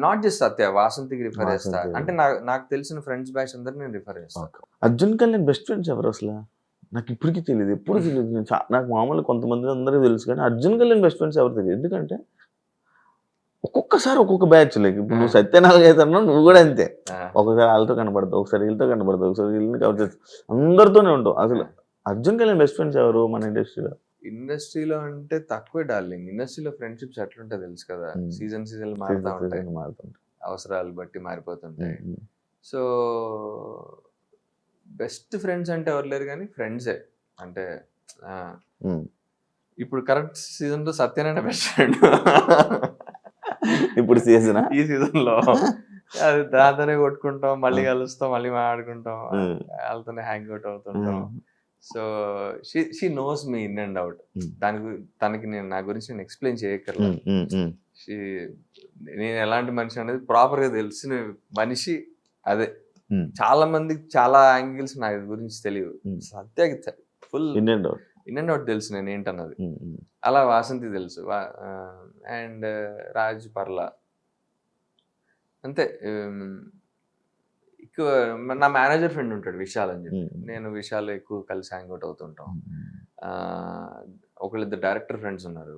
నాట్ జస్ట్ సత్య, వాసంతికి రిఫర్ చేస్తా. అంటే నాకు తెలిసిన ఫ్రెండ్స్ బ్యాచ్ అందరు నేను రిఫర్ చేస్తాను. అర్జున్ కళ్యాణ్ బెస్ట్ ఫ్రెండ్స్ ఎవరు అసలు? నాకు ఇప్పటికీ తెలియదు, ఎప్పుడు తెలియదు. నాకు మామూలుగా కొంతమంది అందరికీ తెలుసు కానీ అర్జున్ కళ్యాణ్ బెస్ట్ ఫ్రెండ్స్ ఎవరు తెలియదు. ఎందుకంటే ఒక్కొక్కసారి ఒక్కొక్క బ్యాచ్. లైక్ ఇప్పుడు నువ్వు సత్యనారాయణ అవుతున్నావు, నువ్వు కూడా అంతే. ఒకసారి వాళ్ళతో కనపడతావు, ఒకసారి వీళ్ళతో కనపడతావు, ఒకసారి వీళ్ళని కవర్ చేస్తావు, అందరితోనే ఉంటావు. అసలు అర్జున్ కళ్యాణ్ బెస్ట్ ఫ్రెండ్స్ ఎవరు మన ఇండస్ట్రీలో అంటే తక్కువే డార్లింగ్. ఇండస్ట్రీలో ఫ్రెండ్షిప్స్ ఎట్లుంటాయి తెలుసు కదా. సీజన్ మారుతా ఉంటాయి, అవసరాలు బట్టి మారిపోతుంటాయి. సో బెస్ట్ ఫ్రెండ్స్ అంటే ఎవరు లేరు కానీ ఫ్రెండ్సే. అంటే ఆ, ఇప్పుడు కరెక్ట్ సీజన్ లో సత్యనారాయణ బెస్ట్ ఫ్రెండ్. ఇప్పుడు సీజన్ ఈ సీజన్ లో అది దాంతోనే కొట్టుకుంటాం, మళ్ళీ కలుస్తాం, మళ్ళీ మాట్లాడుకుంటాం, వాళ్ళతోనే హ్యాంగ్ అవుట్ అవుతుంటాం. So she knows me in and out. తనకి నా గురించి నేను ఎక్స్ప్లెయిన్ చేయక్కర్లేదు. నేను ఎలాంటి మనిషి అనేది ప్రాపర్ గా తెలిసిన మనిషి అదే. చాలా మందికి చాలా యాంగిల్స్ నా గురించి తెలియదు. సత్యకి ఫుల్ ఇన్ అండ్ అవుట్ తెలుసు నేను ఏంటన్నది. అలా వాసంతి తెలుసు, అండ్ రాజ్ పర్ల అంతే. ఎక్కువ నా మేనేజర్ ఫ్రెండ్ ఉంటాడు విశాల్ అని చెప్పి, నేను విశాల్ ఎక్కువ కలిసి హ్యాంగ్ అవుట్ అవుతుంటాం. ఒకళ్ళిద్దరు డైరెక్టర్ ఫ్రెండ్స్ ఉన్నారు,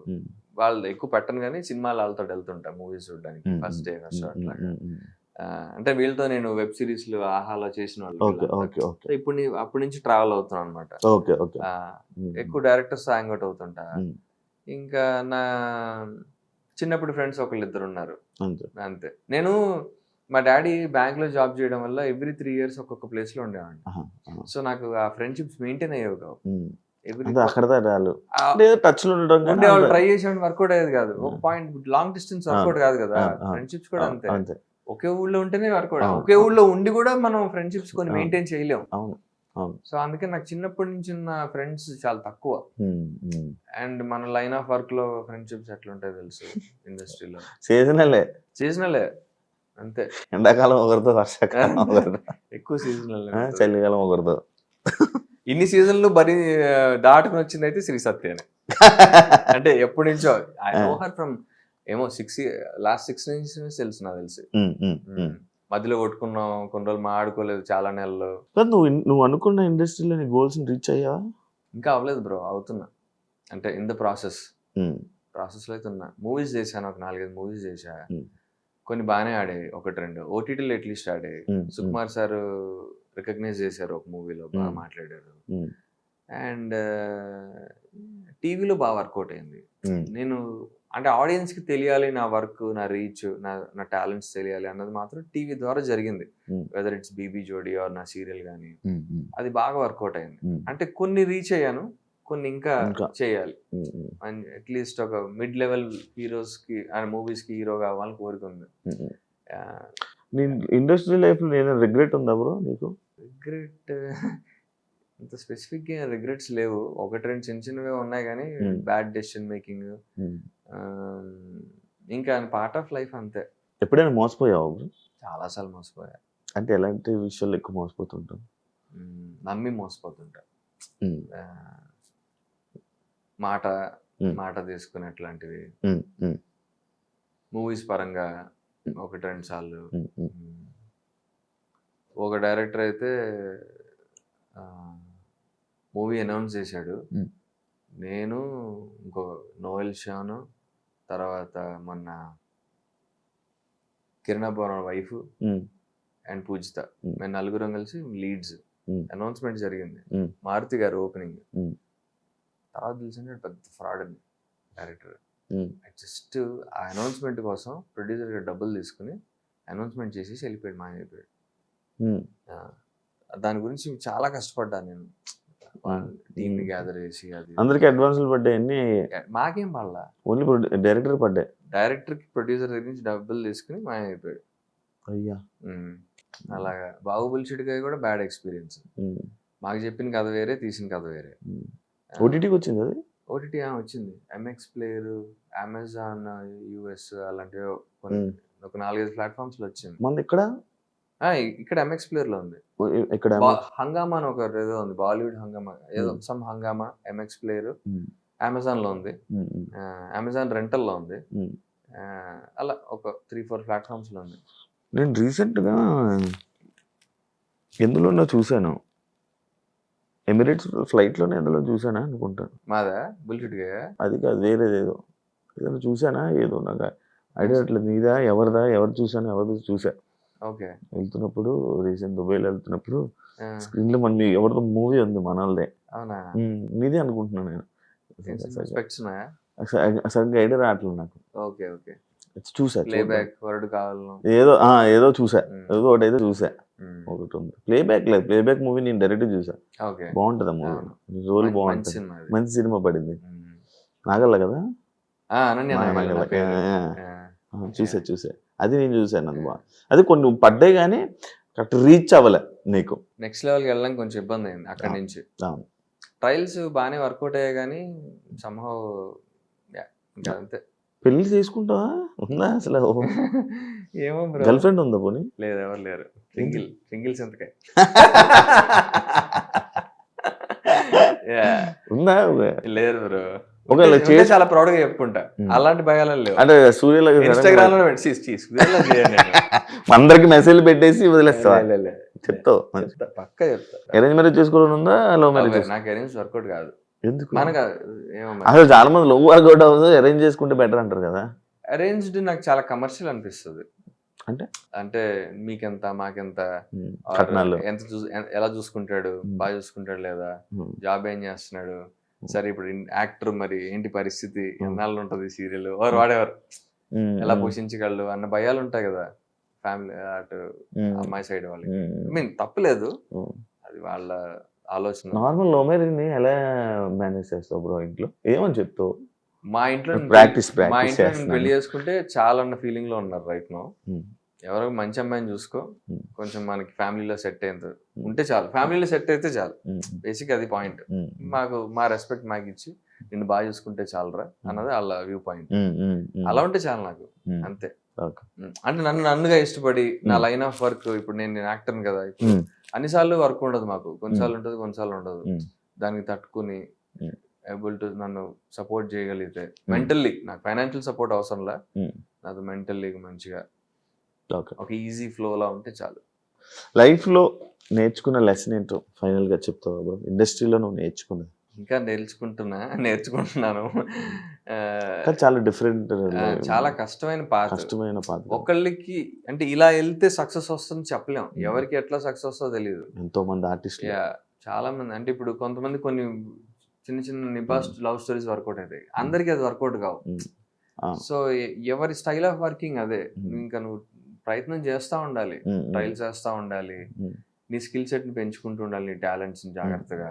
వాళ్ళు ఎక్కువ పెట్టను కానీ సినిమాలు వాళ్ళతో వెళ్తుంటా మూవీస్ చూడడానికి ఫస్ట్ డే ఫస్ట్ షో అట్లా. అంటే వీళ్ళతో నేను వెబ్ సిరీస్లు ఆహాలో చేసిన వాళ్ళు. ఇప్పుడు అప్పటి నుంచి ట్రావెల్ అవుతున్నాను అనమాట. ఎక్కువ డైరెక్టర్స్ హ్యాంగ్ అవుట్ అవుతుంటా. ఇంకా నా చిన్నప్పుడు ఫ్రెండ్స్ ఒకళ్ళిద్దరు ఉన్నారు అంతే. నేను మా డాడీ బ్యాంక్ లో జాబ్ చేయడం వల్ల ఎవ్రీ 3 years ఒక్కొక్క ప్లేస్ లో ఉండేవాడిని. సో నాకు ఆ ఫ్రెండ్షిప్స్ మెయింటైన్ అయ్యేవి కావు. ఉండేవాళ్ళు ట్రై చేసేవాడిని, వర్కౌట్ అయ్యేది కాదు. ఒక పాయింట్ లాంగ్ డిస్టెన్స్ వర్కౌట్ కాదు కదా. ఫ్రెండ్షిప్స్ కూడా అంతే, ఒకే ఊళ్ళో ఉంటేనే వర్కౌట్. ఒకే ఊళ్ళో ఉండి కూడా మనం ఫ్రెండ్షిప్స్ కొన్ని మెయింటైన్ చేయలేము. సో అందుకే నాకు చిన్నప్పటి నుంచి ఉన్న ఫ్రెండ్స్ చాలా తక్కువ. అండ్ మన లైన్ ఆఫ్ వర్క్ లో ఫ్రెండ్షిప్స్ ఎట్లుంటాయి తెలుసు, ఇండస్ట్రీలో సీజనలే అంతే. ఎండాకాలం ఒకరితో, వర్షాకాలం ఒకరితో, ఎక్కువ సీజనల్, చలికాలం ఒకరితో. ఇన్ని సీజన్లు బరీ దాటుకుని వచ్చింది అయితే శ్రీ సత్యనే. అంటే ఎప్పటి నుంచో ఐ నో హర్ ఫ్రమ్ ఏమో లాస్ట్ 6 నుంచి తెలుసు నాకు తెలిసి. మధ్యలో కొట్టుకున్నాం, కొన్ని రోజులు మాట్లాడుకోలేదు చాలా నెలలు. నువ్వు అనుకున్న ఇండస్ట్రీలో నీ గోల్స్ రీచ్ అయ్యావా? ఇంకా అవ్వలేదు బ్రో, అవుతున్నా. అంటే ఇన్ ద ప్రాసెస్ లో అయితే ఉన్నా. మూవీస్ చేశాను, ఒక 4-5 మూవీస్ చేశా. కొన్ని బాగానే ఆడాయి, 1-2 ఓటీటీలో అట్లీస్ట్ ఆడాయి. సుకుమార్ సార్ రికగ్నైజ్ చేశారు ఒక మూవీలో, బాగా మాట్లాడారు. అండ్ టీవీలో బాగా వర్కౌట్ అయింది. నేను అంటే ఆడియన్స్ కి తెలియాలి నా వర్క్, నా రీచ్, నా టాలెంట్స్ తెలియాలి అన్నది మాత్రం టీవీ ద్వారా జరిగింది. వెదర్ ఇట్స్ బీబీ జోడీ ఆర్ నా సీరియల్ కానీ, అది బాగా వర్కౌట్ అయింది. అంటే కొన్ని రీచ్ అయ్యాను, కొన్ని ఇంకా చేయాలి. అట్లీస్ట్ ఒక మిడ్ లెవెల్ హీరోస్ కి అండ్ మూవీస్ కి హీరో కావాలని కోరుకుంది. ఇండస్ట్రీ లైఫ్ లో ఏదైనా రిగ్రెట్ ఉందా బ్రో నీకు? రిగ్రెట్ అంత స్పెసిఫిక్ గా రిగ్రెట్స్ లేవు. 1-2 చిన్నవే ఉన్నాయి కానీ బ్యాడ్ డెసిషన్ మేకింగ్ ఇంకా పార్ట్ ఆఫ్ లైఫ్ అంతే. ఎప్పుడైనా మోసపోయావు? చాలా సార్లు మోసపోయా. అంటే ఎలాంటి విషయాలు ఎక్కువ మోసపోతుంటాం? నమ్మి మోసపోతుంటా. మాట తీసుకునేట్లాంటివి. మూవీస్ పరంగా 1-2 సార్లు. ఒక డైరెక్టర్ అయితే మూవీ అనౌన్స్ చేశాడు, నేను ఇంకో నోయల్ షాను, తర్వాత మొన్న కిరణ్ అబ్బవరం వైఫ్ అండ్ పూజిత, మేము నలుగురం కలిసి లీడ్స్. అనౌన్స్మెంట్ జరిగింది, మారుతి గారు ఓపెనింగ్. తర్వాత తెలిసింది పెద్ద ఫ్రాడ్ అని డైరెక్టర్. జస్ట్ ఆ అనౌన్స్మెంట్ కోసం ప్రొడ్యూసర్ గారు డబ్బులు తీసుకుని అనౌన్స్మెంట్ చేసేసి వెళ్ళిపోయాడు, మాయమైపోయాడు. దాని గురించి చాలా కష్టపడ్డాను నేను, టీమ్ ని గ్యాదర్ చేసి. అది అందరికి అడ్వాన్సులు పడ్డాయి, మాకేం పడలా, ఓన్లీ డైరెక్టర్ పడ్డాయి. డైరెక్టర్ కి ప్రొడ్యూసర్ దగ్గర నుంచి డబ్బులు తీసుకుని మాయమైపోయాడు. అయ్యా, అలాగా. బాహుబలి చిటికాయ కూడా బ్యాడ్ ఎక్స్పీరియన్స్. మాకు చెప్పిన కథ వేరే, తీసిన కథ వేరే. ఓటీటీకి వచ్చింది అది? ఓటీటీ వచ్చింది. ఎంఎక్స్ ప్లేయర్, అమెజాన్ యూఎస్ అలాంటివి ఒక 4-5 ప్లాట్ఫామ్స్ లో వచ్చింది. మన ఇక్కడ ఎంఎక్స్ ప్లేయర్ లో ఉంది. హంగామా అని ఒక ఏదో ఉంది, బాలీవుడ్ హంగామా ఏదో సమ్ హంగామా. ఎంఎక్స్ ప్లేయర్ అమెజాన్ లో ఉంది, అమెజాన్ రెంటల్ లో ఉంది. అలా ఒక 3-4 ప్లాట్ఫామ్స్ లో ఉంది. నేను రీసెంట్ గా ఎందులో చూసాను, ఎమిరేట్స్ ఫ్లైట్ లోనే ఎందులో చూసానా అనుకుంటాను. మాదా బుల్షిట్ అది కాదు, వేరేది ఏదో చూసానా, ఏదో నాకు ఐడియా అట్లేదు. నీదా ఎవరిదా, ఎవరు చూసాను, ఎవరిది చూసా. ఓకే, వెళ్తున్నప్పుడు రీసెంట్ దుబాయ్లో వెళ్తున్నప్పుడు స్క్రీన్ లో మన ఎవరిదో మూవీ ఉంది మనల్దే. అవునా? నీదే అనుకుంటున్నాను నేను. సడన్ గా ఐడియా రావట్లేదు నాకు. ఓకే ఓకే, చూసా, ప్లేబ్యాక్ వర్డ్ కావాలి ఏదో చూసా, ఏదో ఒకటి అయితే చూసా. ఒకటి ఉంది. ప్లేబ్యాక్ లేదు, ప్లేబ్యాక్ మూవీ నేను డైరెక్ట్ చూసా, ఓకే బాగుంటది ఆ మూవీ, రోల్ మంచి బాగుంటది, సినిమా అది. మంచి సినిమా పడింది. నాగల్ల కదా, అనన్య నాగల్ల. నా పేరు. చూసా అది నేను చూసాను. అది బాగా, అది కొన్ని పడ్డాయి కానీ కరెక్ట్ రీచ్ అవ్వలే నీకు. నెక్స్ట్ లెవెల్కి వెళ్ళడం కొంచెం ఇబ్బంది అయింది అక్కడి నుంచి. అవును. ట్రయల్స్ బాగానే వర్కౌట్ అయ్యాయి కానీ సంహౌ ఇంకా అంతే. పెళ్లి చేసుకుంటావా, ఉందా అసలు? ఏమో బ్రో, గర్ల్ ఫ్రెండ్ ఉందా పోనీ? లేదు ఎవరు లేరు, సింగిల్స్ ఎంతకాయ. ఉందా? లేరు బ్రో, ఒకవేళ ఉంటే చాలా ప్రౌడ్ గా చెప్పుకుంటా. అలాంటి భయాలు లేవు. అంటే సూర్యలో ఇన్స్టాగ్రామ్ లో అందరికి మెసేజ్ పెట్టేసి వదిలేస్తావా? చెప్తావు పక్క చెప్తా. అరేంజ్ మ్యారేజ్ చేసుకోవడం ఉందా, లవ్ మ్యారేజ్? నాకు అరేంజ్ వర్కౌట్ కాదు. ఎందుకు? మనకు ఏమో అసలు చాలా మంది లవ్ వర్కౌట్ అవ్వదు, అరేంజ్ చేసుకుంటే బెటర్ అంటారు కదా. అరేంజ్డ్ నాకు చాలా కమర్షియల్ అనిపిస్తుంది. అంటే మీకెంత మాకెంత, కట్నాలు ఎంత ఎలా చూసుకుంటాడు, బాగా చూసుకుంటాడు లేదా, జాబ్ ఏం చేస్తున్నాడు, సరే ఇప్పుడు యాక్టర్ మరి ఏంటి పరిస్థితి, ఎన్నాళ్ళు ఉంటది సీరియల్, వాడెవరు ఎలా పోషించగలడు అన్న భయాలు ఉంటాయి కదా ఫ్యామిలీ అటు అమ్మాయి సైడ్ వాళ్ళకి. ఐ మీన్ తప్పులేదు, అది వాళ్ళ ఆలోచన. నార్మల్ లవ్ మ్యారేజ్ ని ఎలా మేనేజ్ చేస్తావు బ్రో ఇంట్లో? ఏమని చెప్తావు? మా ఇంట్లో ప్రాక్టీస్ మా ఇంట్లో నేను పెళ్లి చేసుకుంటే చాలా అన్న ఫీలింగ్ లో ఉన్నారు రైట్ నో. ఎవరో మంచి అమ్మాయిని చూసుకో, కొంచెం మనకి ఫ్యామిలీలో సెట్ అయింది ఉంటే చాలు, ఫ్యామిలీలో సెట్ అయితే చాలు, బేసిక్ అది పాయింట్. మాకు మా రెస్పెక్ట్ మాకు ఇచ్చి నిన్ను బాగా చూసుకుంటే చాలరా అన్నది వాళ్ళ వ్యూ పాయింట్. అలా ఉంటే చాలు నాకు, అంతే. అంటే నన్నుగా ఇష్టపడి నా లైన్ ఆఫ్ వర్క్, ఇప్పుడు నేను యాక్టర్ కదా, ఇప్పుడు అన్నిసార్లు వర్క్ ఉండదు మాకు, కొన్నిసార్లు ఉంటుంది కొన్నిసార్లు ఉండదు. దానికి తట్టుకుని ఏబుల్ టు నన్ను సపోర్ట్ చేయగలిగితే మెంటల్లీ, నాకు ఫైనాన్షియల్ సపోర్ట్ అవసరంలా, నాకు మెంటల్లీ మంచిగా ఒక ఈజీ ఫ్లోలా ఉంటే చాలు. లైఫ్ లో నేర్చుకున్న లెసన్ ఏంటో ఫైనల్ గా చెప్తావా బ్రో? ఇండస్ట్రీలో నువ్వు నేర్చుకున్నది. ఇంకా నేర్చుకుంటున్నాను. చాలా డిఫరెంట్, చాలా కష్టమైన పాత్ర. ఒకళ్ళకి అంటే ఇలా వెళ్తే సక్సెస్ వస్తుంది చెప్పలేం, ఎవరికి ఎట్లా సక్సెస్ వస్తుందో తెలియదు. ఎంతో మంది ఆర్టిస్ట్, చాలా మంది. అంటే ఇప్పుడు కొంతమంది కొన్ని చిన్న చిన్న నిబాస్ లవ్ స్టోరీస్ వర్కౌట్ అవుతాయి, అందరికి అది వర్కౌట్ కావు. సో ఎవరి స్టైల్ ఆఫ్ వర్కింగ్ అదే. ఇంకా నువ్వు ప్రయత్నం చేస్తా ఉండాలి, ట్రయల్స్ చేస్తా ఉండాలి, నీ స్కిల్ సెట్ ని పెంచుకుంటూ ఉండాలి, నీ టాలెంట్స్ ని జాగ్రత్తగా.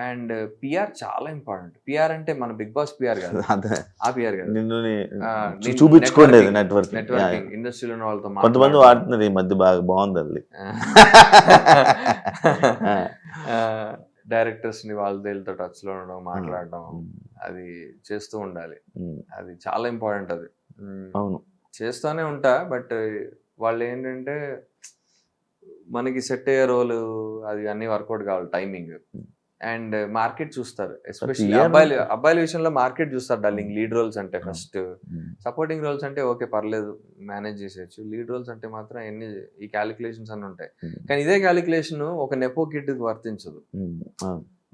అండ్ పిఆర్ చాలా ఇంపార్టెంట్. పిఆర్ అంటే మన బిగ్ బాస్ పిఆర్ కాదు, ఆ పిఆర్ కాదు, చూపించుకోండి నెట్వర్కింగ్. ఇండస్ట్రీలో ఉన్న వాళ్ళతో కొంతమంది వాడుతున్నారు ఈ మధ్య, బాగా బాగుంది అది. డైరెక్టర్స్ ని వాళ్ళతో టచ్ లో ఉండడం, మాట్లాడడం, అది చేస్తూ ఉండాలి. అది చాలా ఇంపార్టెంట్. అది అవును, చేస్తూనే ఉంటా. బట్ వాళ్ళు ఏంటంటే మనకి సెట్ అయ్యే రోలు అది అన్ని వర్కౌట్ కావాలి, టైమింగ్ అండ్ మార్కెట్ చూస్తారు. ఎస్పెషల్లీ అబ్బాయిల విషయంలో మార్కెట్ చూస్తారు డార్లింగ్. లీడ్ రోల్స్ అంటే ఫస్ట్, సపోర్టింగ్ రోల్స్ అంటే ఓకే పర్లేదు మేనేజ్ చేసేయచ్చు. లీడ్ రోల్స్ అంటే మాత్రం ఎన్ని ఈ క్యాలిక్యులేషన్స్ అన్ని ఉంటాయి. కానీ ఇదే క్యాలిక్యులేషన్ ఒక నెపో కిడ్ వర్తించదు,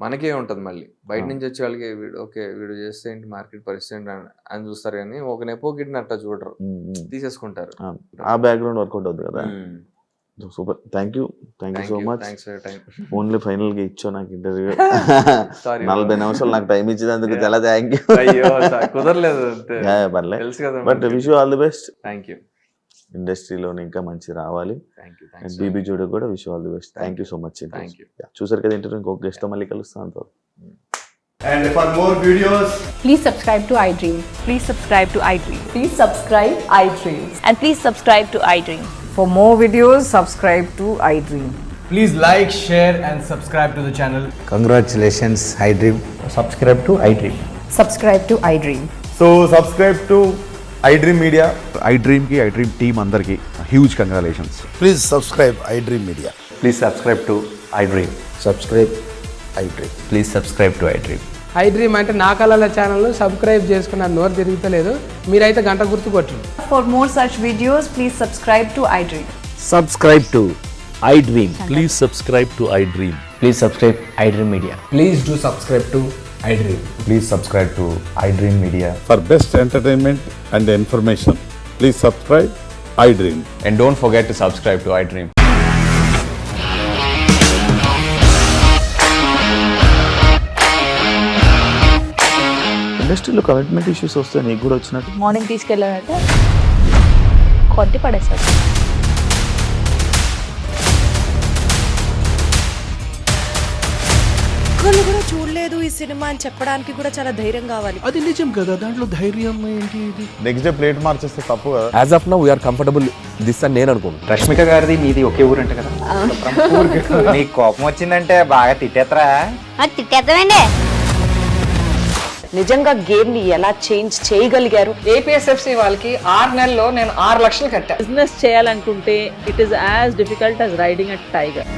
మనకే ఉంటుంది. మళ్ళీ బయట నుంచి వచ్చే వాళ్ళకి వీడు చేస్తే ఏంటి మార్కెట్ పరిస్థితి అని చూస్తారు, కానీ ఒక నెపో కిడ్ని అట్లా చూడరు, తీసేసుకుంటారు. ఆ బ్యాక్గ్రౌండ్ వర్కౌట్ అవుతుంది కదా. Super, thank you so much. Only final గా ఇచ్చా నాకు ఇంటర్వ్యూ, 40 నిమిషాలు నాకు టైం ఇచ్చేందుకు చాలా థ్యాంక్ యూ. కుదరలేదు, but wish you all the best. Thank you. ఇండస్ట్రీలో ఇంకా మంచి రావాలి. అండ్ బీబీ జోడి కూడా wish you all the best. Thank you so much. చూసారు కదా ఇంటర్వ్యూ, ఇంకొక గెస్ట్ తో మళ్ళీ కలుస్తాను. And for more videos, please subscribe to iDream. Please subscribe to iDream. Please subscribe iDream. And please subscribe to iDream. For more videos, subscribe to iDream. please like, share and subscribe to the channel. Congratulations, iDream. Subscribe to iDream. Subscribe to iDream. So subscribe to iDream Media. iDream ki iDream team andarki huge congratulations. Please subscribe iDream Media. Please subscribe to iDream. Subscribe iDream. Please subscribe to iDream. iDream అంటే నా కళల channel subscribe చేసుకున్న నోరు తిరుగుతలేదు, మీరైతే గంట గుర్తు కొట్టండి. For more such videos, please subscribe to iDream. Subscribe to iDream. Please subscribe to iDream. Please subscribe iDream Media. Please do subscribe to iDream. Please subscribe to iDream Media. For best entertainment and information, please subscribe iDream. And don't forget to subscribe to iDream. ఇండస్ట్రీలో commitment issues వస్తే నీకు కూడా వచ్చినట్టు? Morning తీసుకెళ్ళాలంటే కొట్టి పడేస్తారు. ఒక్కళ్ళు కూడా చూడలేదు ఈ సినిమా అని చెప్పడానికి కూడా చాలా ధైర్యం కావాలి. అది నిజం కదా, దాంట్లో ధైర్యం ఏంటి? ఇది నెక్స్ట్ డే ప్లేట్ మార్చేస్తే తప్పు కదా. As of now we are comfortable this అని నేను అనుకుంటున్నాను. రష్మిక గారిది మీది ఒకే ఊరు అంట కదా. నీకు కోపం వచ్చిందంటే బాగా తిట్టేత్తరా? తిట్టేద్దామండి. నిజంగా గేమ్ ని ఎలా చేంజ్ చేయగలిగారు? ఏపీఎస్ఎఫ్సి వాళ్ళకి 6 నెలల్లో నేను 6 లక్షలు కట్టా. బిజినెస్ చేయాలనుకుంటే it is as difficult as riding a tiger.